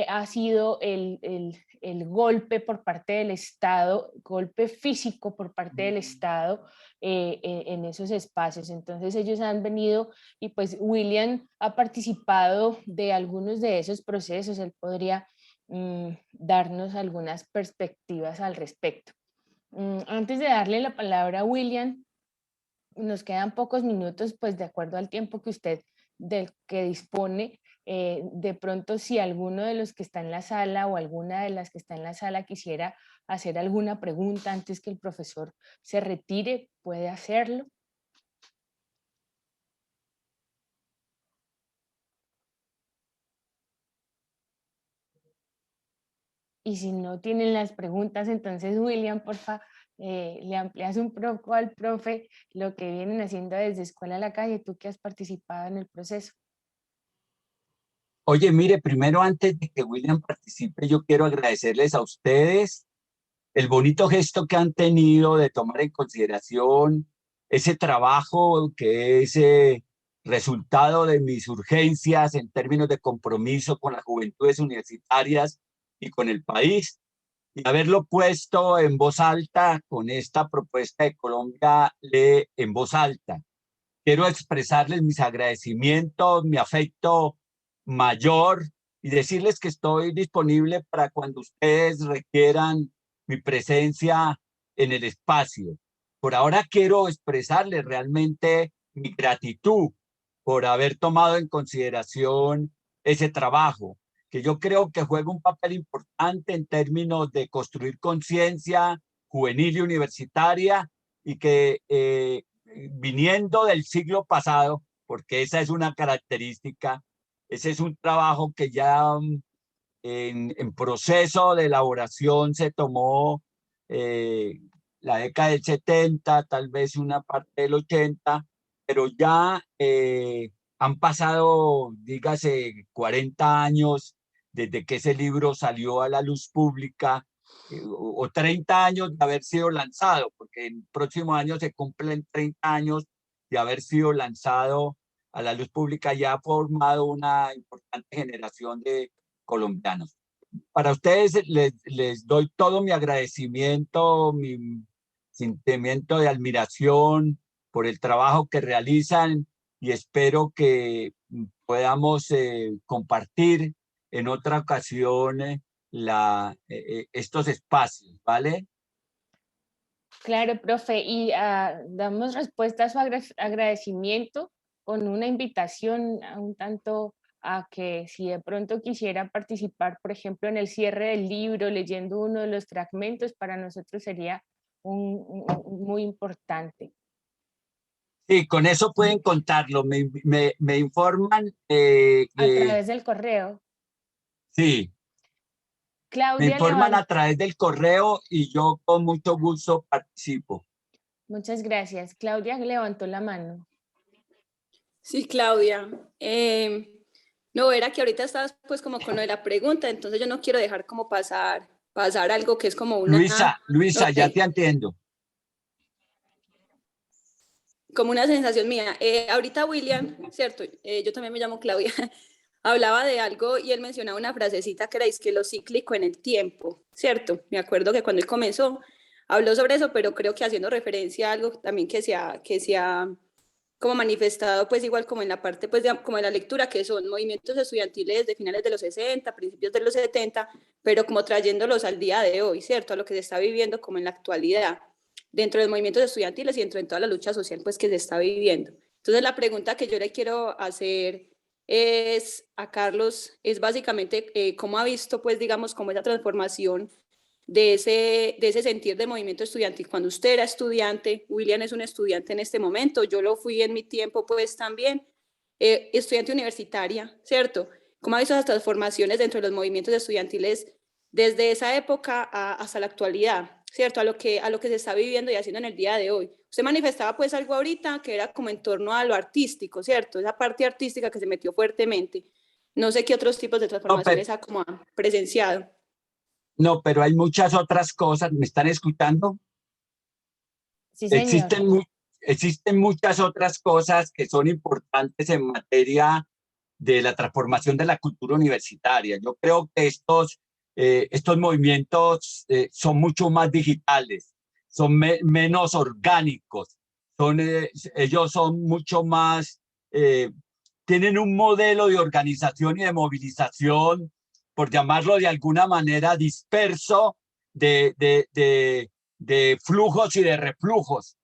ha sido el golpe por parte del Estado, golpe físico por parte del Estado en esos espacios. Entonces ellos han venido y pues William ha participado de algunos de esos procesos. Él podría darnos algunas perspectivas al respecto. Antes de darle la palabra a William, nos quedan pocos minutos, pues de acuerdo al tiempo que usted del que dispone. De pronto, si alguno de los que está en la sala o alguna de las que está en la sala quisiera hacer alguna pregunta antes que el profesor se retire, puede hacerlo. Y si no tienen las preguntas, entonces William, porfa, le amplias un poco al profe lo que vienen haciendo desde Escuela a la Calle, tú que has participado en el proceso. Oye, mire, primero antes de que William participe, yo quiero agradecerles a ustedes el bonito gesto que han tenido de tomar en consideración ese trabajo que es resultado de mis urgencias en términos de compromiso con las juventudes universitarias y con el país, y haberlo puesto en voz alta con esta propuesta de Colombia Lee en voz alta. Quiero expresarles mis agradecimientos, mi afecto mayor, y decirles que estoy disponible para cuando ustedes requieran mi presencia en el espacio. Por ahora quiero expresarles realmente mi gratitud por haber tomado en consideración ese trabajo, que yo creo que juega un papel importante en términos de construir conciencia juvenil y universitaria, y que viniendo del siglo pasado, porque esa es una característica, ese es un trabajo que ya en proceso de elaboración se tomó la década del 70, tal vez una parte del 80, pero ya han pasado, dígase, 40 años desde que ese libro salió a la luz pública, o 30 años de haber sido lanzado, porque en próximo año se cumplen 30 años de haber sido lanzado a la luz pública. Ya ha formado una importante generación de colombianos. Para ustedes les doy todo mi agradecimiento, mi sentimiento de admiración por el trabajo que realizan, y espero que podamos compartir en otra ocasión estos espacios, ¿vale? Claro, profe, y damos respuesta a su agradecimiento con una invitación a un tanto a que si de pronto quisiera participar, por ejemplo, en el cierre del libro, leyendo uno de los fragmentos, para nosotros sería muy importante. Sí, con eso pueden contarlo. Me informan A través del correo. sí, me Claudia informan a Levant. través del correo y yo con mucho gusto participo. Muchas gracias. Claudia levantó la mano. Sí, Claudia. No, era que ahorita estabas pues como con lo de la pregunta, entonces yo no quiero dejar como pasar algo que es como una... Luisa, okay, ya te entiendo. como una sensación mía. Ahorita William, ¿cierto? Yo también me llamo Claudia. Hablaba de algo y él mencionaba una frasecita que era que lo cíclico en el tiempo, ¿cierto? Me acuerdo que cuando él comenzó habló sobre eso, pero creo que haciendo referencia a algo también que se ha como manifestado, pues igual como en la parte, pues como en la lectura, que son movimientos estudiantiles de finales de los 60, principios de los 70, pero como trayéndolos al día de hoy, ¿cierto? A lo que se está viviendo como en la actualidad, dentro de los movimientos estudiantiles y dentro de toda la lucha social, pues que se está viviendo. Entonces la pregunta que yo le quiero hacer es a Carlos, es básicamente cómo ha visto, pues digamos, como esa transformación de ese sentir de movimiento estudiantil. Cuando usted era estudiante, William es un estudiante en este momento, yo lo fui en mi tiempo pues también, estudiante universitaria, ¿cierto? ¿Cómo ha visto esas transformaciones dentro de los movimientos estudiantiles desde esa época hasta la actualidad, ¿cierto? A lo que se está viviendo y haciendo en el día de hoy. Usted manifestaba pues algo ahorita que era como en torno a lo artístico, ¿cierto? Esa parte artística que se metió fuertemente. No sé qué otros tipos de transformaciones ha como presenciado. No, pero hay muchas otras cosas. ¿Me están escuchando? Sí, señor. Existen muchas otras cosas que son importantes en materia de la transformación de la cultura universitaria. Yo creo que estos movimientos son mucho más digitales, son menos orgánicos, ellos son mucho más, tienen un modelo de organización y de movilización, por llamarlo de alguna manera, disperso de flujos y de reflujos.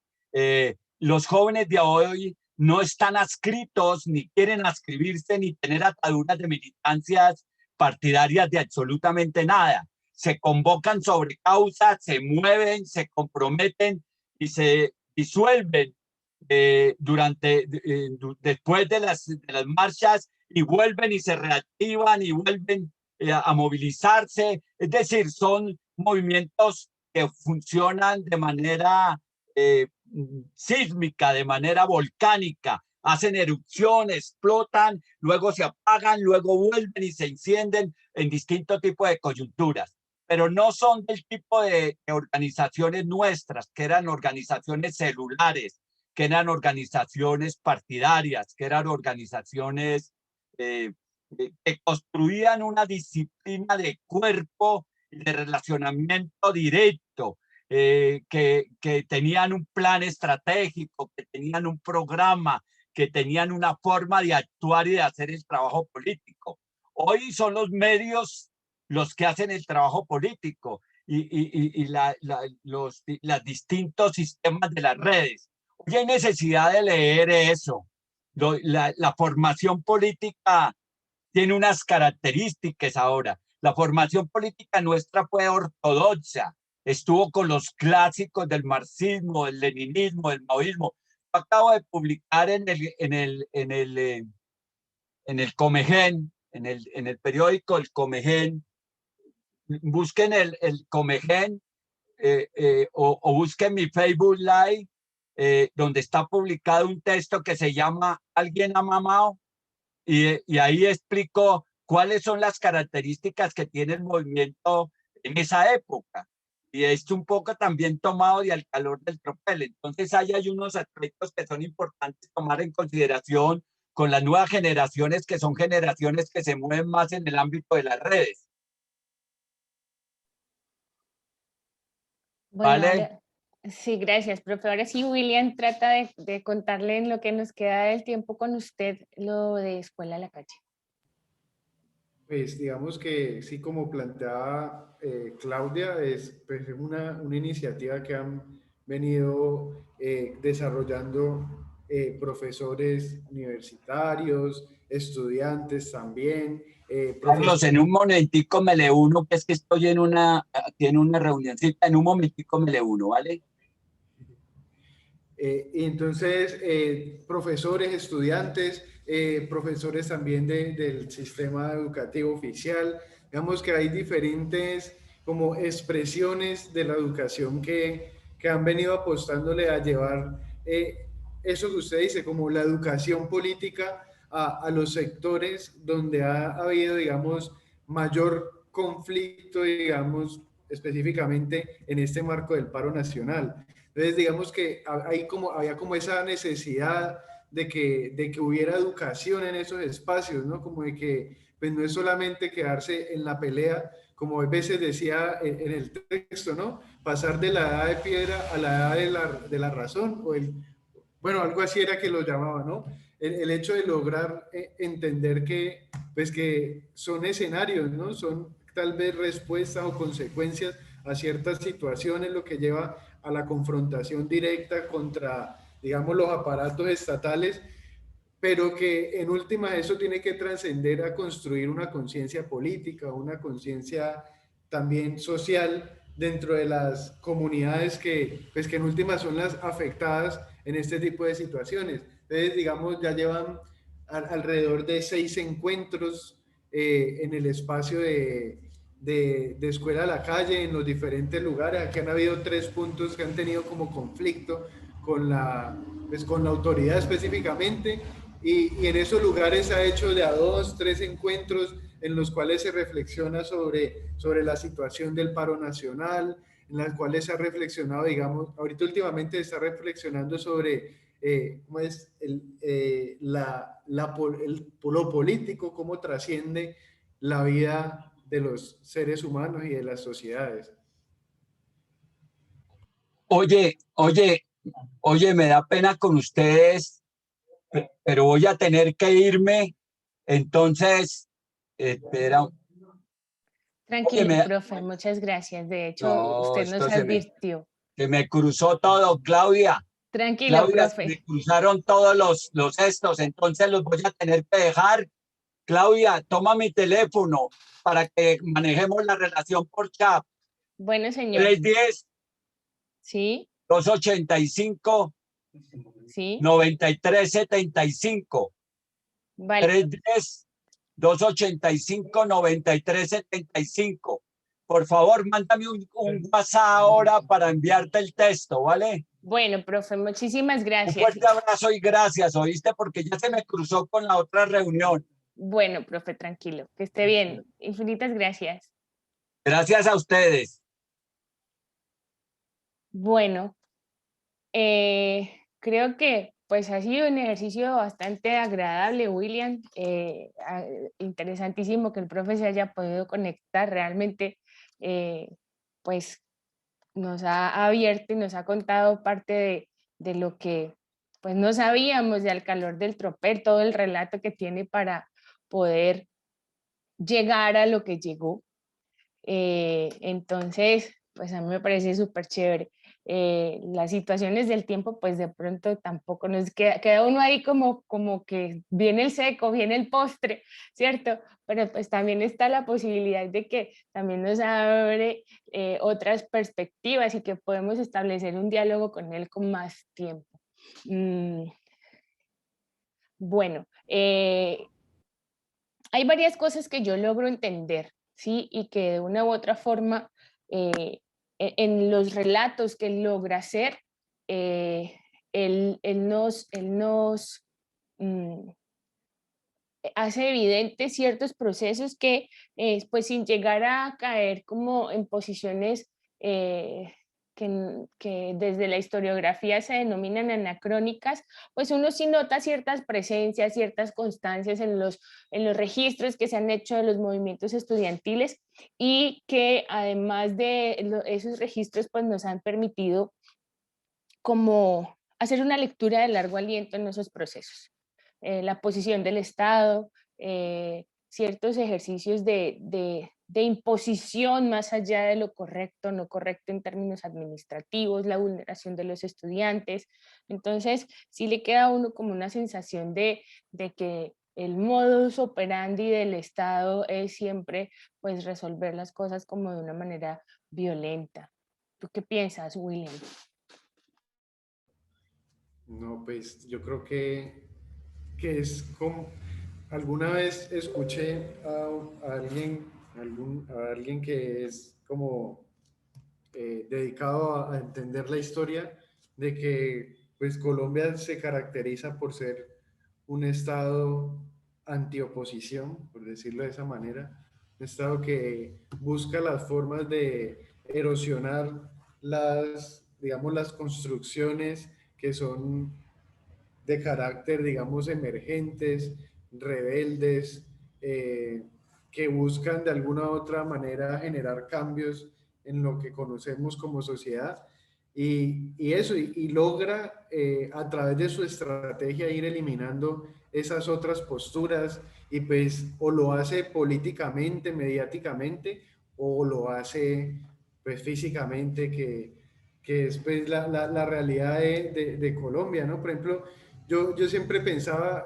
Los jóvenes de hoy no están adscritos, ni quieren adscribirse, ni tener ataduras de militancias partidarias de absolutamente nada. Se convocan sobre causas, se mueven, se comprometen y se disuelven después de las marchas y vuelven y se reactivan y vuelven a movilizarse. Es decir, son movimientos que funcionan de manera sísmica, de manera volcánica, hacen erupción, explotan, luego se apagan, luego vuelven y se encienden en distintos tipos de coyunturas, pero no son del tipo de organizaciones nuestras, que eran organizaciones celulares, que eran organizaciones partidarias, que eran organizaciones que construían una disciplina de cuerpo y de relacionamiento directo, que tenían un plan estratégico, que tenían un programa, que tenían una forma de actuar y de hacer el trabajo político. Hoy son los medios los que hacen el trabajo político y los distintos sistemas de las redes. Hoy hay necesidad de leer eso. La formación política tiene unas características ahora. La formación política nuestra fue ortodoxa, estuvo con los clásicos del marxismo, del leninismo, del maoísmo. Yo acabo de publicar en el Comején, en el periódico El Comején, busquen el Comején o busquen mi Facebook Live, donde está publicado un texto que se llama ¿Alguien ha mamado? Y ahí explico cuáles son las características que tiene el movimiento en esa época. Y esto un poco también tomado de Al calor del tropel. Entonces ahí hay unos aspectos que son importantes tomar en consideración con las nuevas generaciones, que son generaciones que se mueven más en el ámbito de las redes. Bueno, ¿Vale? Sí, gracias, profe. Ahora sí, William trata de contarle en lo que nos queda del tiempo con usted lo de Escuela a la Calle. Pues digamos que sí, como planteaba Claudia, es pues, una iniciativa que han venido desarrollando profesores universitarios, estudiantes también, Carlos, en profesores. un momentico me le uno, que es que estoy en tiene una reunioncita, en un momentico me le uno, ¿vale? Y entonces, profesores, estudiantes, profesores también del sistema educativo oficial, digamos que hay diferentes como expresiones de la educación que han venido apostándole a llevar eso que usted dice, como la educación política a los sectores donde ha habido, digamos, mayor conflicto, digamos, específicamente en este marco del paro nacional. Entonces, digamos que había como esa necesidad de que hubiera educación en esos espacios, ¿no? Como de que pues no es solamente quedarse en la pelea, como a veces decía en el texto, ¿no? Pasar de la edad de piedra a la edad de la razón, bueno, algo así era que lo llamaba, ¿no? El hecho de lograr entender que, pues que son escenarios, ¿no? Son tal vez respuestas o consecuencias a ciertas situaciones, lo que lleva a la confrontación directa contra, digamos, los aparatos estatales, pero que en última eso tiene que trascender a construir una conciencia política, una conciencia también social dentro de las comunidades pues que en última son las afectadas en este tipo de situaciones. Entonces, digamos, ya llevan alrededor de 6 encuentros en el espacio de Escuela a la Calle, en los diferentes lugares. Aquí han habido 3 puntos que han tenido como conflicto pues con la autoridad específicamente, y en esos lugares se ha hecho de a 2, 3 encuentros en los cuales se reflexiona sobre la situación del paro nacional, en las cuales se ha reflexionado, digamos, ahorita últimamente se está reflexionando sobre cómo es lo político, cómo trasciende la vida de los seres humanos y de las sociedades. Oye, oye, oye, me da pena con ustedes, pero voy a tener que irme. Entonces, espera, oye, Tranquilo, profe, muchas gracias. De hecho, no, usted nos esto advirtió. se me cruzó todo, Claudia. Tranquilo, Claudia, se me profe. cruzaron todos los estos, entonces los voy a tener que dejar. Claudia, toma mi teléfono para que manejemos la relación por chat. Bueno, señor. 310 Sí, 285 sí, 9375. vale. 310-285-9375. Por favor, mándame un WhatsApp ahora para enviarte el texto, ¿vale? Bueno, profe, muchísimas Un gracias. fuerte abrazo y gracias, ¿oíste? Porque ya se me cruzó con la otra reunión. Bueno, profe, tranquilo. Que esté bien. Infinitas gracias. Gracias a ustedes. Bueno, creo que pues ha sido un ejercicio bastante agradable, William. Interesantísimo que el profe se haya podido conectar. Realmente, pues nos ha abierto y nos ha contado parte de lo que pues no sabíamos de Al calor del tropel, todo el relato que tiene para poder llegar a lo que llegó. Entonces, pues a mí me parece súper chévere. Las situaciones del tiempo, pues de pronto tampoco nos queda uno ahí como que viene el seco, viene el postre, ¿cierto? Pero pues también está la posibilidad de que también nos abre otras perspectivas y que podemos establecer un diálogo con él con más tiempo. Bueno, hay varias cosas que yo logro entender, ¿sí? Y que de una u otra forma, en los relatos que él logra hacer, él nos hace evidente ciertos procesos que, pues sin llegar a caer como en posiciones que desde la historiografía se denominan anacrónicas, pues uno sí nota ciertas presencias, ciertas constancias en los registros que se han hecho de los movimientos estudiantiles, y que además de esos registros pues nos han permitido como hacer una lectura de largo aliento en esos procesos. La posición del Estado, ciertos ejercicios de imposición más allá de lo correcto, no correcto en términos administrativos, la vulneración de los estudiantes. Entonces, sí le queda a uno como una sensación de que el modus operandi del Estado es siempre pues resolver las cosas como de una manera violenta. ¿Tú qué piensas, William? No, pues yo creo que es como, alguna vez escuché a alguien, a alguien que es como dedicado a entender la historia de que pues Colombia se caracteriza por ser un estado antioposición, por decirlo de esa manera, un estado que busca las formas de erosionar las, digamos, las construcciones que son de carácter, digamos, emergentes, rebeldes, que buscan de alguna u otra manera generar cambios en lo que conocemos como sociedad. Y eso, y logra a través de su estrategia ir eliminando esas otras posturas y pues o lo hace políticamente, mediáticamente, o lo hace pues físicamente, que es pues la realidad de Colombia, ¿no? Por ejemplo, yo siempre pensaba,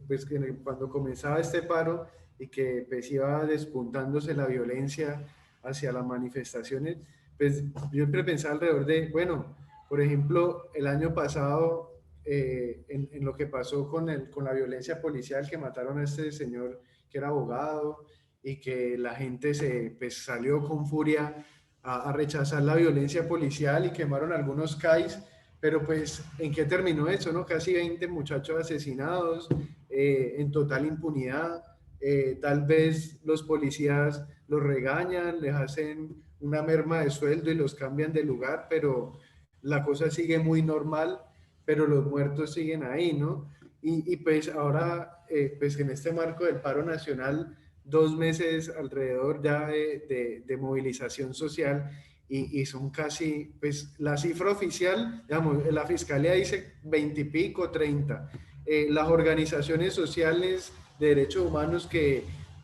pues que cuando comenzaba este paro y que pues iba despuntándose la violencia hacia las manifestaciones, pues yo siempre pensaba alrededor de, bueno, por ejemplo, el año pasado, en lo que pasó con la violencia policial, que mataron a este señor que era abogado y que la gente se pues, salió con furia a rechazar la violencia policial y quemaron algunos CAIs, pero pues, ¿en qué terminó eso, no? Casi 20 muchachos asesinados, en total impunidad. Tal vez los policías los regañan, les hacen una merma de sueldo y los cambian de lugar, pero la cosa sigue muy normal, pero los muertos siguen ahí, ¿no? Y pues ahora, pues en este marco del paro nacional, 2 meses alrededor ya de movilización social, y son casi, pues la cifra oficial, digamos, la fiscalía dice 20 y pico, 30. Las organizaciones sociales de derechos humanos que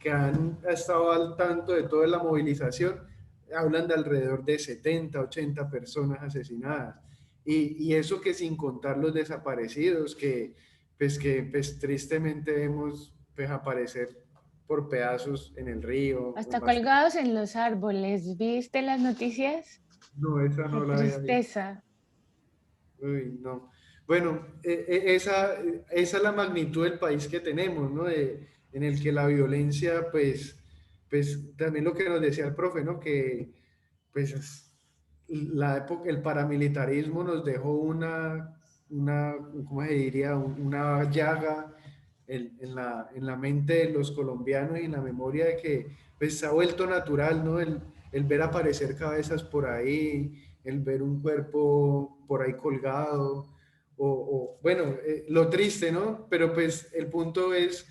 han estado al tanto de toda la movilización hablan de alrededor de 70, 80 personas asesinadas. Y eso que sin contar los desaparecidos, que pues tristemente vemos pues aparecer por pedazos en el río. Hasta colgados en los árboles. ¿Viste las noticias? No, esa Qué no la había visto. tristeza. Uy, no. Bueno, esa es la magnitud del país que tenemos, ¿no? En el que la violencia, pues también lo que nos decía el profe, ¿no? Que pues la época, el paramilitarismo nos dejó ¿cómo se diría? Una llaga en la mente de los colombianos y en la memoria de que pues, se ha vuelto natural, ¿no? El ver aparecer cabezas por ahí, el ver un cuerpo por ahí colgado, bueno, lo triste, ¿no? Pero pues el punto es,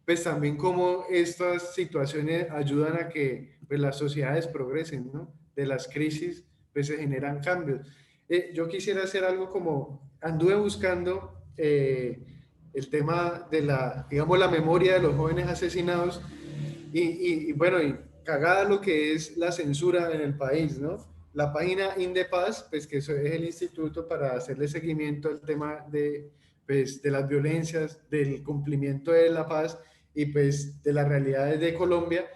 pues también cómo estas situaciones ayudan a que pues, las sociedades progresen, ¿no? De las crisis, pues se generan cambios. Yo quisiera hacer algo como, anduve buscando el tema de digamos, la memoria de los jóvenes asesinados y bueno, y cagada lo que es la censura en el país, ¿no? La página Indepaz, pues que eso es el instituto para hacerle seguimiento al tema pues, de las violencias, del cumplimiento de la paz y pues de las realidades de Colombia,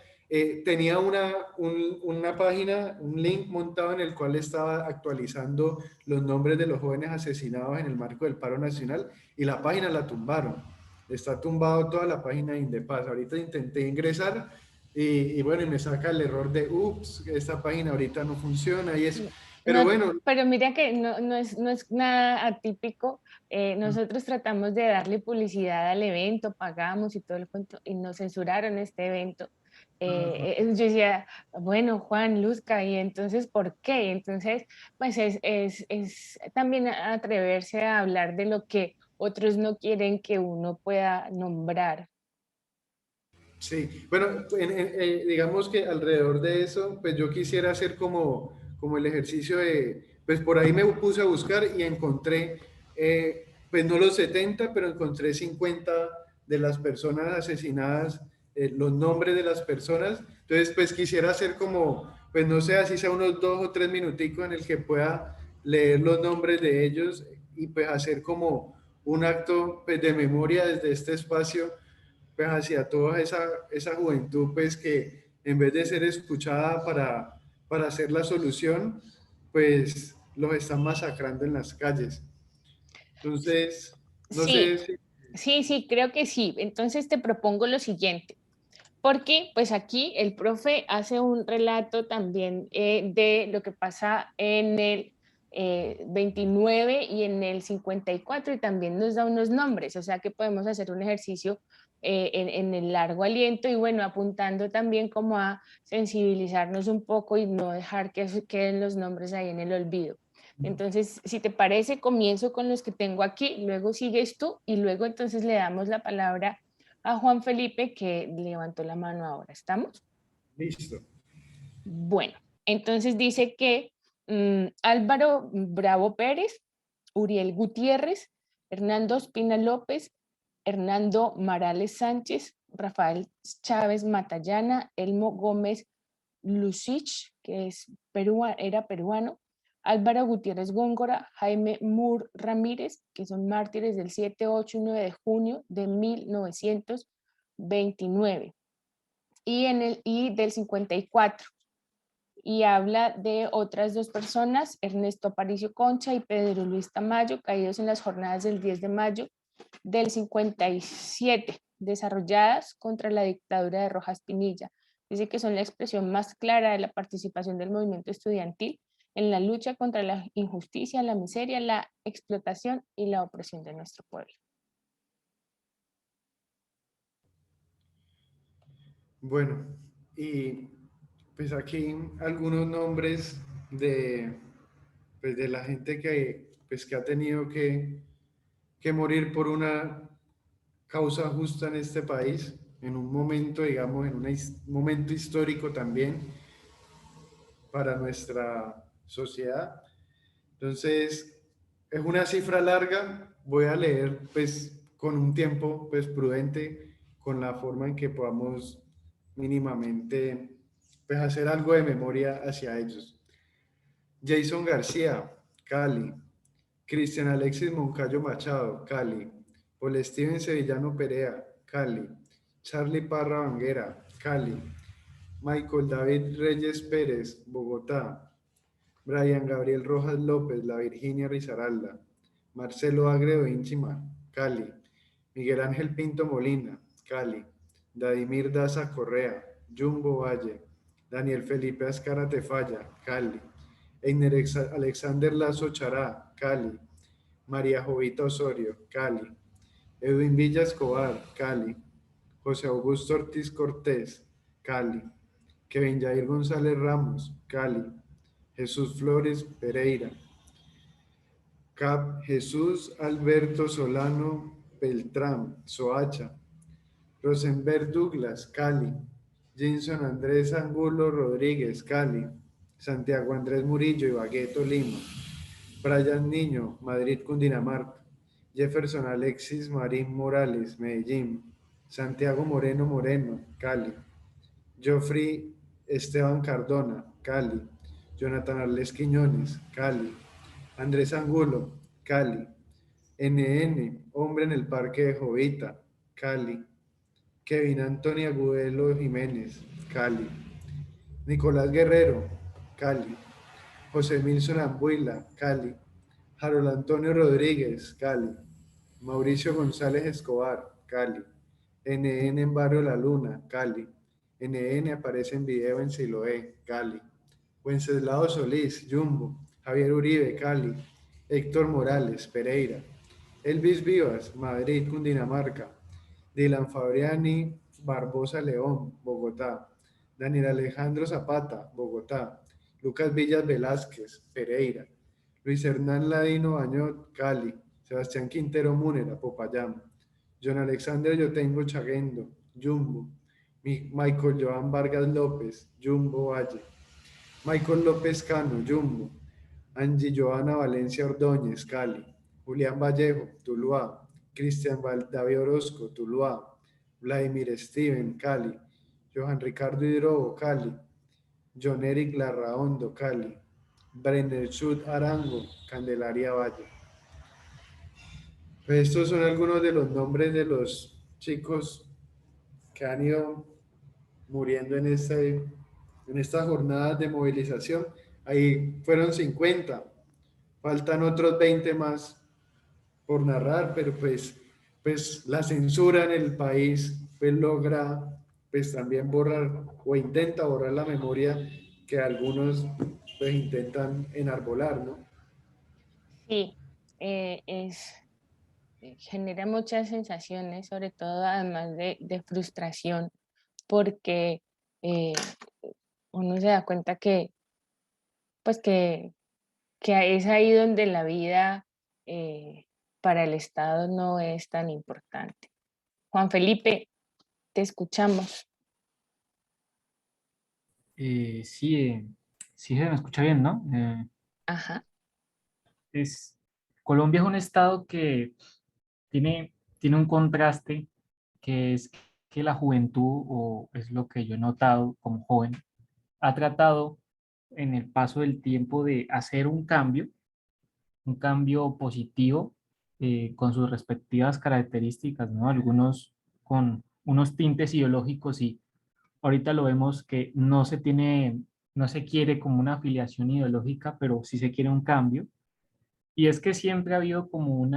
tenía una página, un link montado en el cual estaba actualizando los nombres de los jóvenes asesinados en el marco del paro nacional y la página la tumbaron. Está tumbado toda la página de Indepaz. Ahorita intenté ingresar y bueno, y me saca el error de, ups, esta página ahorita no funciona y eso. Pero No, bueno. pero mira que no es nada atípico. Nosotros tratamos de darle publicidad al evento, pagamos y todo el cuento, y nos censuraron este evento. Yo decía, bueno, Juan, Luzca, ¿y entonces por qué? Entonces, pues es también atreverse a hablar de lo que otros no quieren que uno pueda nombrar. Sí, bueno, digamos que alrededor de eso, pues yo quisiera hacer como el ejercicio de pues por ahí me puse a buscar y encontré, pues no los 70, pero encontré 50 de las personas asesinadas, los nombres de las personas. Entonces, pues quisiera hacer como, pues no sé, así sea unos 2 o 3 minuticos en el que pueda leer los nombres de ellos y pues hacer como un acto pues, de memoria desde este espacio, pues hacia toda esa juventud, pues que en vez de ser escuchada para hacer la solución, pues los están masacrando en las calles. Entonces, no sé Sí, si... sí, creo que sí. Entonces te propongo lo siguiente, porque pues aquí el profe hace un relato también de lo que pasa en el 29 y en el 54 y también nos da unos nombres, o sea que podemos hacer un ejercicio en el largo aliento y bueno, apuntando también como a sensibilizarnos un poco y no dejar que queden los nombres ahí en el olvido. Entonces, si te parece, comienzo con los que tengo aquí, luego sigues tú y luego entonces le damos la palabra a Juan Felipe que levantó la mano ahora. ¿Estamos? Listo. Bueno, entonces dice que Álvaro Bravo Pérez, Uriel Gutiérrez, Hernando Espina López, Hernando Morales Sánchez, Rafael Chávez Matallana, Elmo Gómez Lucich, que era peruano, Álvaro Gutiérrez Góngora, Jaime Mur Ramírez, que son mártires del 7, 8 y 9 de junio de 1929, y del 54. Y habla de otras dos personas, Ernesto Aparicio Concha y Pedro Luis Tamayo, caídos en las jornadas del 10 de mayo del 57, desarrolladas contra la dictadura de Rojas Pinilla. Dice que son la expresión más clara de la participación del movimiento estudiantil en la lucha contra la injusticia, la miseria, la explotación y la opresión de nuestro pueblo. Bueno, y pues aquí algunos nombres de, pues de la gente pues que ha tenido que morir por una causa justa en este país, en un momento, digamos, en un momento histórico también para nuestra sociedad. Entonces, es una cifra larga, voy a leer pues con un tiempo pues prudente, con la forma en que podamos mínimamente pues hacer algo de memoria hacia ellos. Jason García, Cali. Cristian Alexis Moncayo Machado, Cali. Paul Steven Sevillano Perea, Cali. Charlie Parra Vanguera, Cali. Michael David Reyes Pérez, Bogotá. Brian Gabriel Rojas López, La Virginia Risaralda. Marcelo Agredo Inchima, Cali. Miguel Ángel Pinto Molina, Cali. Dadimir Daza Correa, Jumbo Valle. Daniel Felipe Azcara Tefalla, Cali. Einer Alexander Lazo Chará, Cali. María Jovita Osorio, Cali. Edwin Villa Escobar, Cali. José Augusto Ortiz Cortés, Cali. Kevin Jair González Ramos, Cali. Jesús Flores Pereira. Cap Jesús Alberto Solano Beltrán, Soacha. Rosenberg Douglas, Cali. Jinson Andrés Angulo Rodríguez, Cali. Santiago Andrés Murillo, Ibagué, Tolima. Brian Niño, Madrid, Cundinamarca. Jefferson Alexis Marín Morales, Medellín. Santiago Moreno Moreno, Cali. Joffrey Esteban Cardona, Cali. Jonathan Arles Quiñones, Cali. Andrés Angulo, Cali. NN, hombre en el Parque de Jovita, Cali. Kevin Antonio Agudelo Jiménez, Cali. Nicolás Guerrero, Cali. José Milson Ambuila, Cali. Harold Antonio Rodríguez, Cali. Mauricio González Escobar, Cali. NN en Barrio La Luna, Cali. NN aparece en video en Siloé, Cali. Wenceslao Solís, Jumbo. Javier Uribe, Cali. Héctor Morales, Pereira. Elvis Vivas, Madrid, Cundinamarca. Dylan Fabriani Barbosa León, Bogotá. Daniel Alejandro Zapata, Bogotá. Lucas Villas Velázquez, Pereira. Luis Hernán Ladino Bañot, Cali. Sebastián Quintero Múnera, Popayán. John Alexander Yotengo Chaguendo, Jumbo. Michael Joan Vargas López, Jumbo Valle. Michael López Cano, Jumbo. Angie Joana Valencia Ordóñez, Cali. Julián Vallejo, Tuluá. Cristian David Orozco, Tuluá. Vladimir Steven, Cali. Johan Ricardo Hidrobo, Cali. John Eric Larraondo, Cali. Brenner Sud Arango, Candelaria Valle. Pues estos son algunos de los nombres de los chicos que han ido muriendo en estas jornadas de movilización. Ahí fueron 50, faltan otros 20 más por narrar, pero pues la censura en el país pues logra pues también borrar o intenta borrar la memoria que algunos pues intentan enarbolar, ¿no? Sí, genera muchas sensaciones, sobre todo además de frustración, porque eh, uno se da cuenta pues que es ahí donde la vida para el Estado no es tan importante. Juan Felipe, te escuchamos. Sí, sí se me escucha bien, ¿no? Ajá. Es, Colombia es un estado que tiene un contraste, que es que la juventud, o es lo que yo he notado como joven, ha tratado en el paso del tiempo de hacer un cambio positivo con sus respectivas características, ¿no? Algunos con unos tintes ideológicos y ahorita lo vemos que no se quiere como una afiliación ideológica, pero sí se quiere un cambio. Y es que siempre ha habido como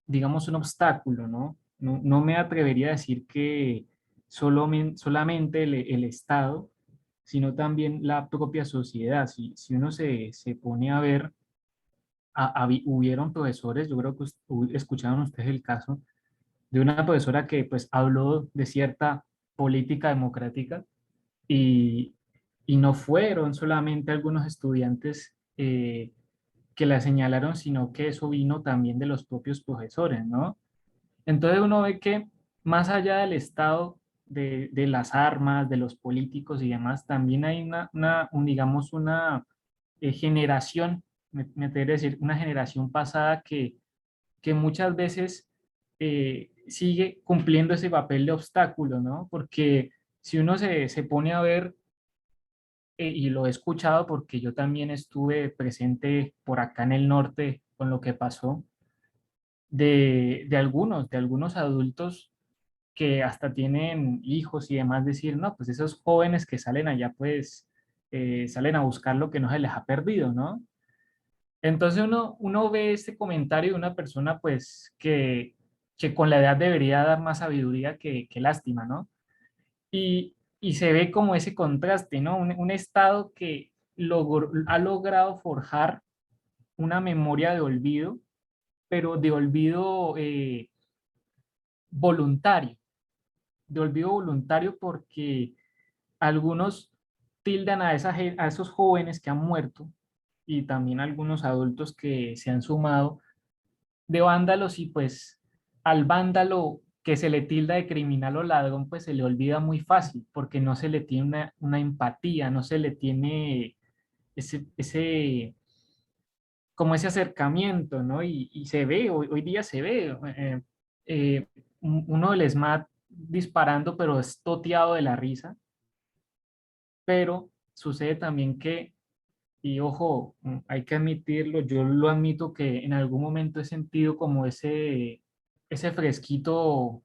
digamos, un obstáculo, ¿no? No me atrevería a decir que solamente el Estado, sino también la propia sociedad. Si uno se pone a ver, hubieron profesores, yo creo que escucharon ustedes el caso de una profesora que pues habló de cierta política democrática y, y no fueron solamente algunos estudiantes que la señalaron, sino que eso vino también de los propios profesores, ¿no? Entonces uno ve que más allá del Estado, de las armas, de los políticos y demás, también hay digamos, una generación, me atrevería a decir, una generación pasada que muchas veces sigue cumpliendo ese papel de obstáculo, ¿no? Porque si uno se pone a ver, y lo he escuchado porque yo también estuve presente por acá en el norte con lo que pasó, de algunos adultos que hasta tienen hijos y demás, decir, no, pues esos jóvenes que salen allá, pues salen a buscar lo que no se les ha perdido, ¿no? Entonces uno ve este comentario de una persona, pues, que con la edad debería dar más sabiduría que lástima, ¿no? Y se ve como ese contraste, ¿no? Un estado que ha logrado forjar una memoria de olvido, pero de olvido voluntario, de olvido voluntario porque algunos tildan a esos jóvenes que han muerto y también algunos adultos que se han sumado de vándalos y pues al vándalo que se le tilda de criminal o ladrón pues se le olvida muy fácil porque no se le tiene una empatía, no se le tiene ese como ese acercamiento, ¿no? Y se ve, hoy día se ve, uno del SMAT disparando pero es toteado de la risa, pero sucede también que, y ojo, hay que admitirlo, yo lo admito que en algún momento he sentido como ese fresquito,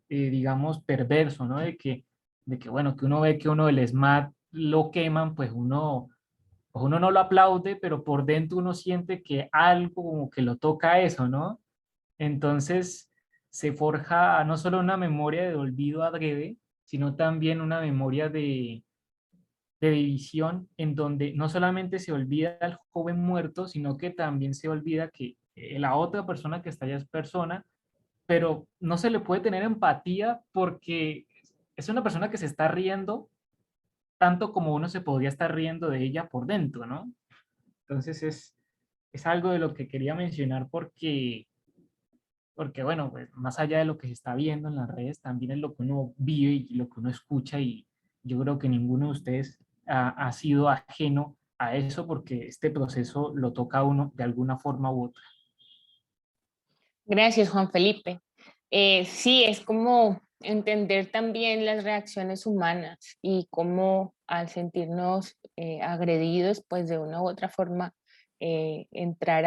digamos, perverso, ¿no? De que, bueno, que uno ve que uno del SMAT lo queman, pues uno no lo aplaude, pero por dentro uno siente que algo como que lo toca eso, ¿no? Entonces se forja no solo una memoria de olvido adrede, sino también una memoria de división en donde no solamente se olvida al joven muerto, sino que también se olvida que la otra persona que está allá es persona, pero no se le puede tener empatía porque es una persona que se está riendo tanto como uno se podría estar riendo de ella por dentro, ¿no? Entonces es algo de lo que quería mencionar porque bueno, pues más allá de lo que se está viendo en las redes, también es lo que uno vive y lo que uno escucha y yo creo que ninguno de ustedes ha sido ajeno a eso porque este proceso lo toca a uno de alguna forma u otra. Gracias, Juan Felipe. Sí, es como entender también las reacciones humanas y cómo al sentirnos agredidos, pues de una u otra forma, entrar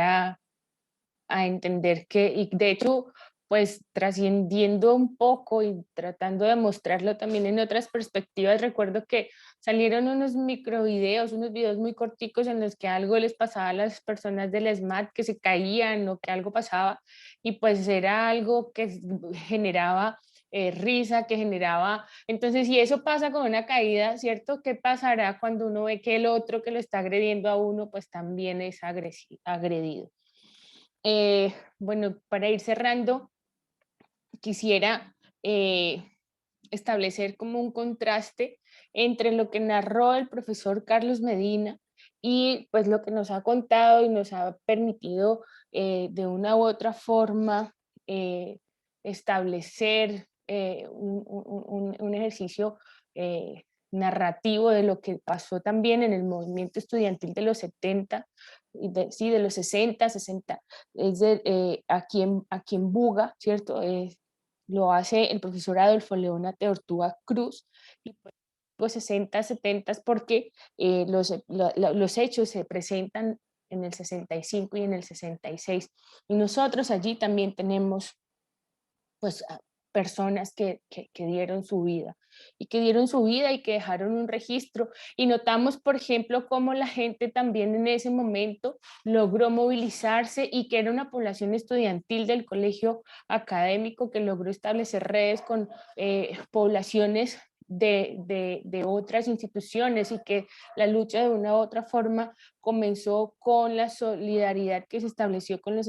a entender que, y de hecho, pues trascendiendo un poco y tratando de mostrarlo también en otras perspectivas, recuerdo que salieron unos microvideos, unos videos muy corticos en los que algo les pasaba a las personas del SMAT, que se caían o que algo pasaba, y pues era algo que generaba risa, que generaba, entonces si eso pasa con una caída, ¿cierto? ¿Qué pasará cuando uno ve que el otro que lo está agrediendo a uno, pues también es agredido? Bueno, para ir cerrando, quisiera establecer como un contraste entre lo que narró el profesor Carlos Medina y pues lo que nos ha contado y nos ha permitido de una u otra forma establecer un ejercicio narrativo de lo que pasó también en el movimiento estudiantil de los 70, sí, de los 60, es aquí en Buga, ¿cierto? Lo hace el profesor Adolfo Leona Teortúa Cruz, y pues, los 60, 70, porque los hechos se presentan en el 65 y en el 66. Y nosotros allí también tenemos pues personas que dieron su vida y que dieron su vida y que dejaron un registro, y notamos por ejemplo cómo la gente también en ese momento logró movilizarse y que era una población estudiantil del colegio académico que logró establecer redes con poblaciones de otras instituciones, y que la lucha de una u otra forma comenzó con la solidaridad que se estableció con los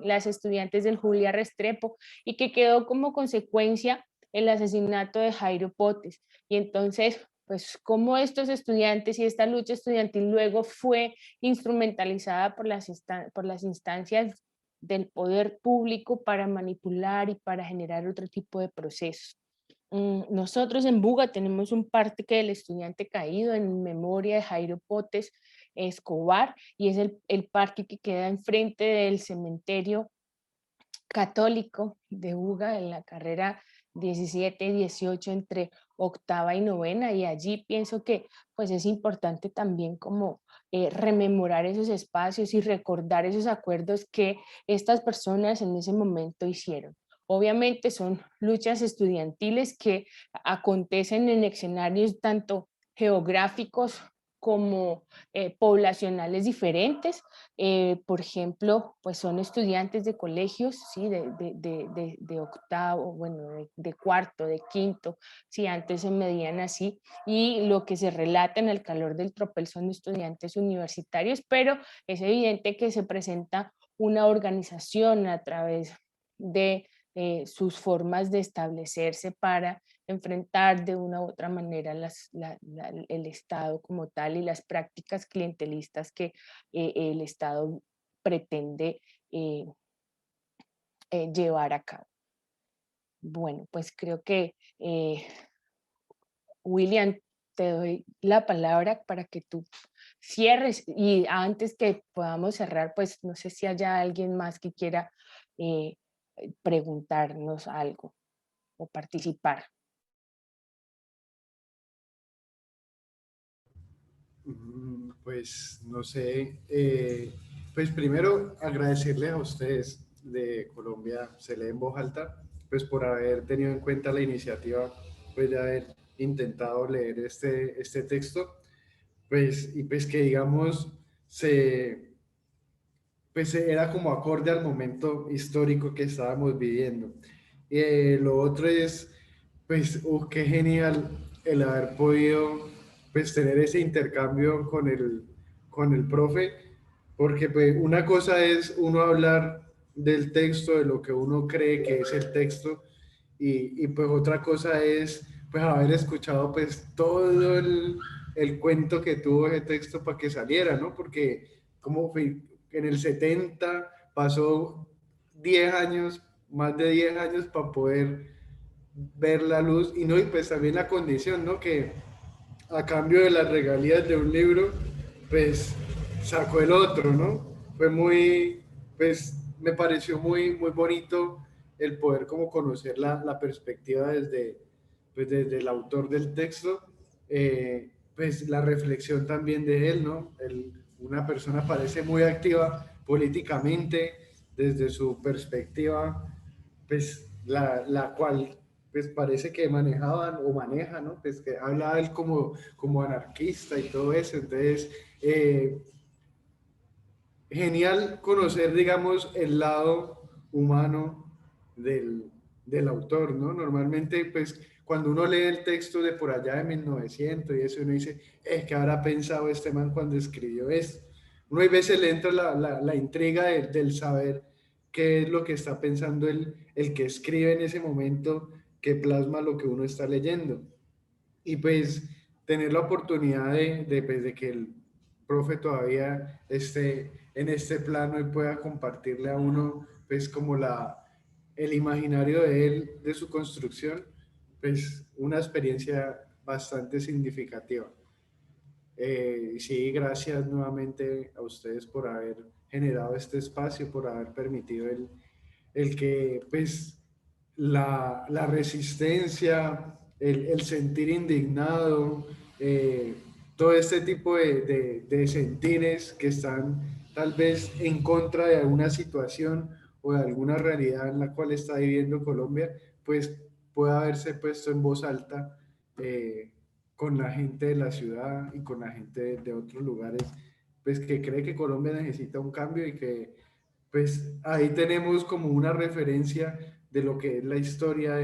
las estudiantes del Julia Restrepo, y que quedó como consecuencia el asesinato de Jairo Potes. Y entonces, pues cómo estos estudiantes y esta lucha estudiantil luego fue instrumentalizada por las instancias del poder público para manipular y para generar otro tipo de procesos. Nosotros en Buga tenemos un parque del estudiante caído en memoria de Jairo Potes Escobar, y es el parque que queda enfrente del cementerio católico de Buga en la carrera 17 y 18 entre octava y novena, y allí pienso que pues es importante también como rememorar esos espacios y recordar esos acuerdos que estas personas en ese momento hicieron. Obviamente son luchas estudiantiles que acontecen en escenarios tanto geográficos como poblacionales diferentes. Por ejemplo, pues son estudiantes de colegios, ¿sí? de octavo, bueno, de cuarto, de quinto, si antes se medían así, y lo que se relata en el calor del tropel son estudiantes universitarios, pero es evidente que se presenta una organización a través de sus formas de establecerse para enfrentar de una u otra manera el Estado como tal y las prácticas clientelistas que el Estado pretende llevar a cabo. Bueno, pues creo que, William, te doy la palabra para que tú cierres, y antes que podamos cerrar, pues no sé si haya alguien más que quiera eh, preguntarnos algo o participar. Pues no sé, pues primero agradecerles a ustedes de Colombia Se Lee en Voz Alta, pues por haber tenido en cuenta la iniciativa, pues de haber intentado leer este texto, pues y pues que digamos pues era como acorde al momento histórico que estábamos viviendo. Lo otro es, pues, qué genial el haber podido, pues, tener ese intercambio con el profe, porque pues una cosa es uno hablar del texto, de lo que uno cree que es el texto, y pues otra cosa es, pues, haber escuchado, pues, todo el cuento que tuvo ese texto para que saliera, ¿no? Porque como fue en el 70 pasó 10 años, más de 10 años para poder ver la luz, y no, y pues también la condición, ¿no? Que a cambio de las regalías de un libro, pues sacó el otro, ¿no? Fue muy, pues me pareció muy bonito el poder como conocer la perspectiva desde, pues, desde el autor del texto, pues la reflexión también de él, ¿no? Una persona parece muy activa políticamente desde su perspectiva, pues la cual pues parece que manejaban o maneja, ¿no? Pues que habla él como anarquista y todo eso. Entonces, genial conocer, digamos, el lado humano del autor, ¿no? Normalmente, pues, cuando uno lee el texto de por allá de 1900 y eso, uno dice, ¿qué habrá pensado este man cuando escribió esto? Uno a veces le entra la intriga del saber qué es lo que está pensando el que escribe en ese momento, que plasma lo que uno está leyendo. Y pues tener la oportunidad pues, de que el profe todavía esté en este plano y pueda compartirle a uno pues como el imaginario de él, de su construcción, pues una experiencia bastante significativa. Sí, gracias nuevamente a ustedes por haber generado este espacio, por haber permitido el que pues la resistencia, el sentir indignado, todo este tipo de sentires que están tal vez en contra de alguna situación o de alguna realidad en la cual está viviendo Colombia, pues pueda haberse puesto en voz alta con la gente de la ciudad y con la gente de otros lugares, pues que cree que Colombia necesita un cambio y que pues ahí tenemos como una referencia de lo que es la historia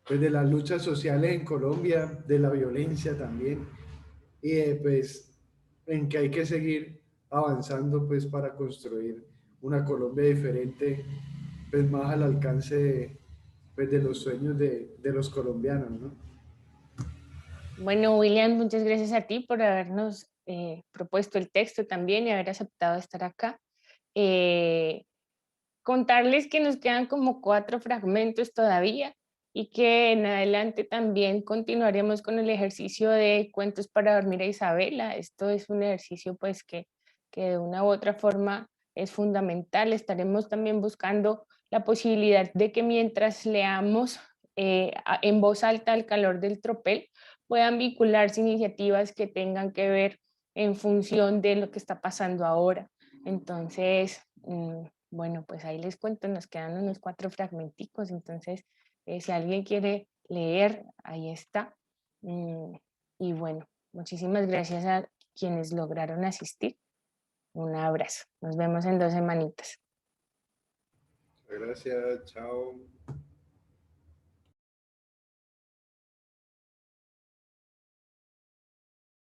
pues, de las luchas sociales en Colombia, de la violencia también, y pues en que hay que seguir avanzando pues para construir una Colombia diferente, pues más al alcance pues, de los sueños de los colombianos, ¿no? Bueno, William, muchas gracias a ti por habernos propuesto el texto también y haber aceptado estar acá. Contarles que nos quedan como 4 fragmentos todavía y que en adelante también continuaremos con el ejercicio de cuentos para dormir a Isabela. Esto es un ejercicio pues que de una u otra forma es fundamental. Estaremos también buscando la posibilidad de que mientras leamos en voz alta al calor del tropel, puedan vincularse iniciativas que tengan que ver en función de lo que está pasando ahora. Entonces, bueno, pues ahí les cuento, nos quedan unos 4 fragmenticos, entonces si alguien quiere leer, ahí está. Y bueno, muchísimas gracias a quienes lograron asistir. Un abrazo. Nos vemos en 2 semanitas. Gracias, chao.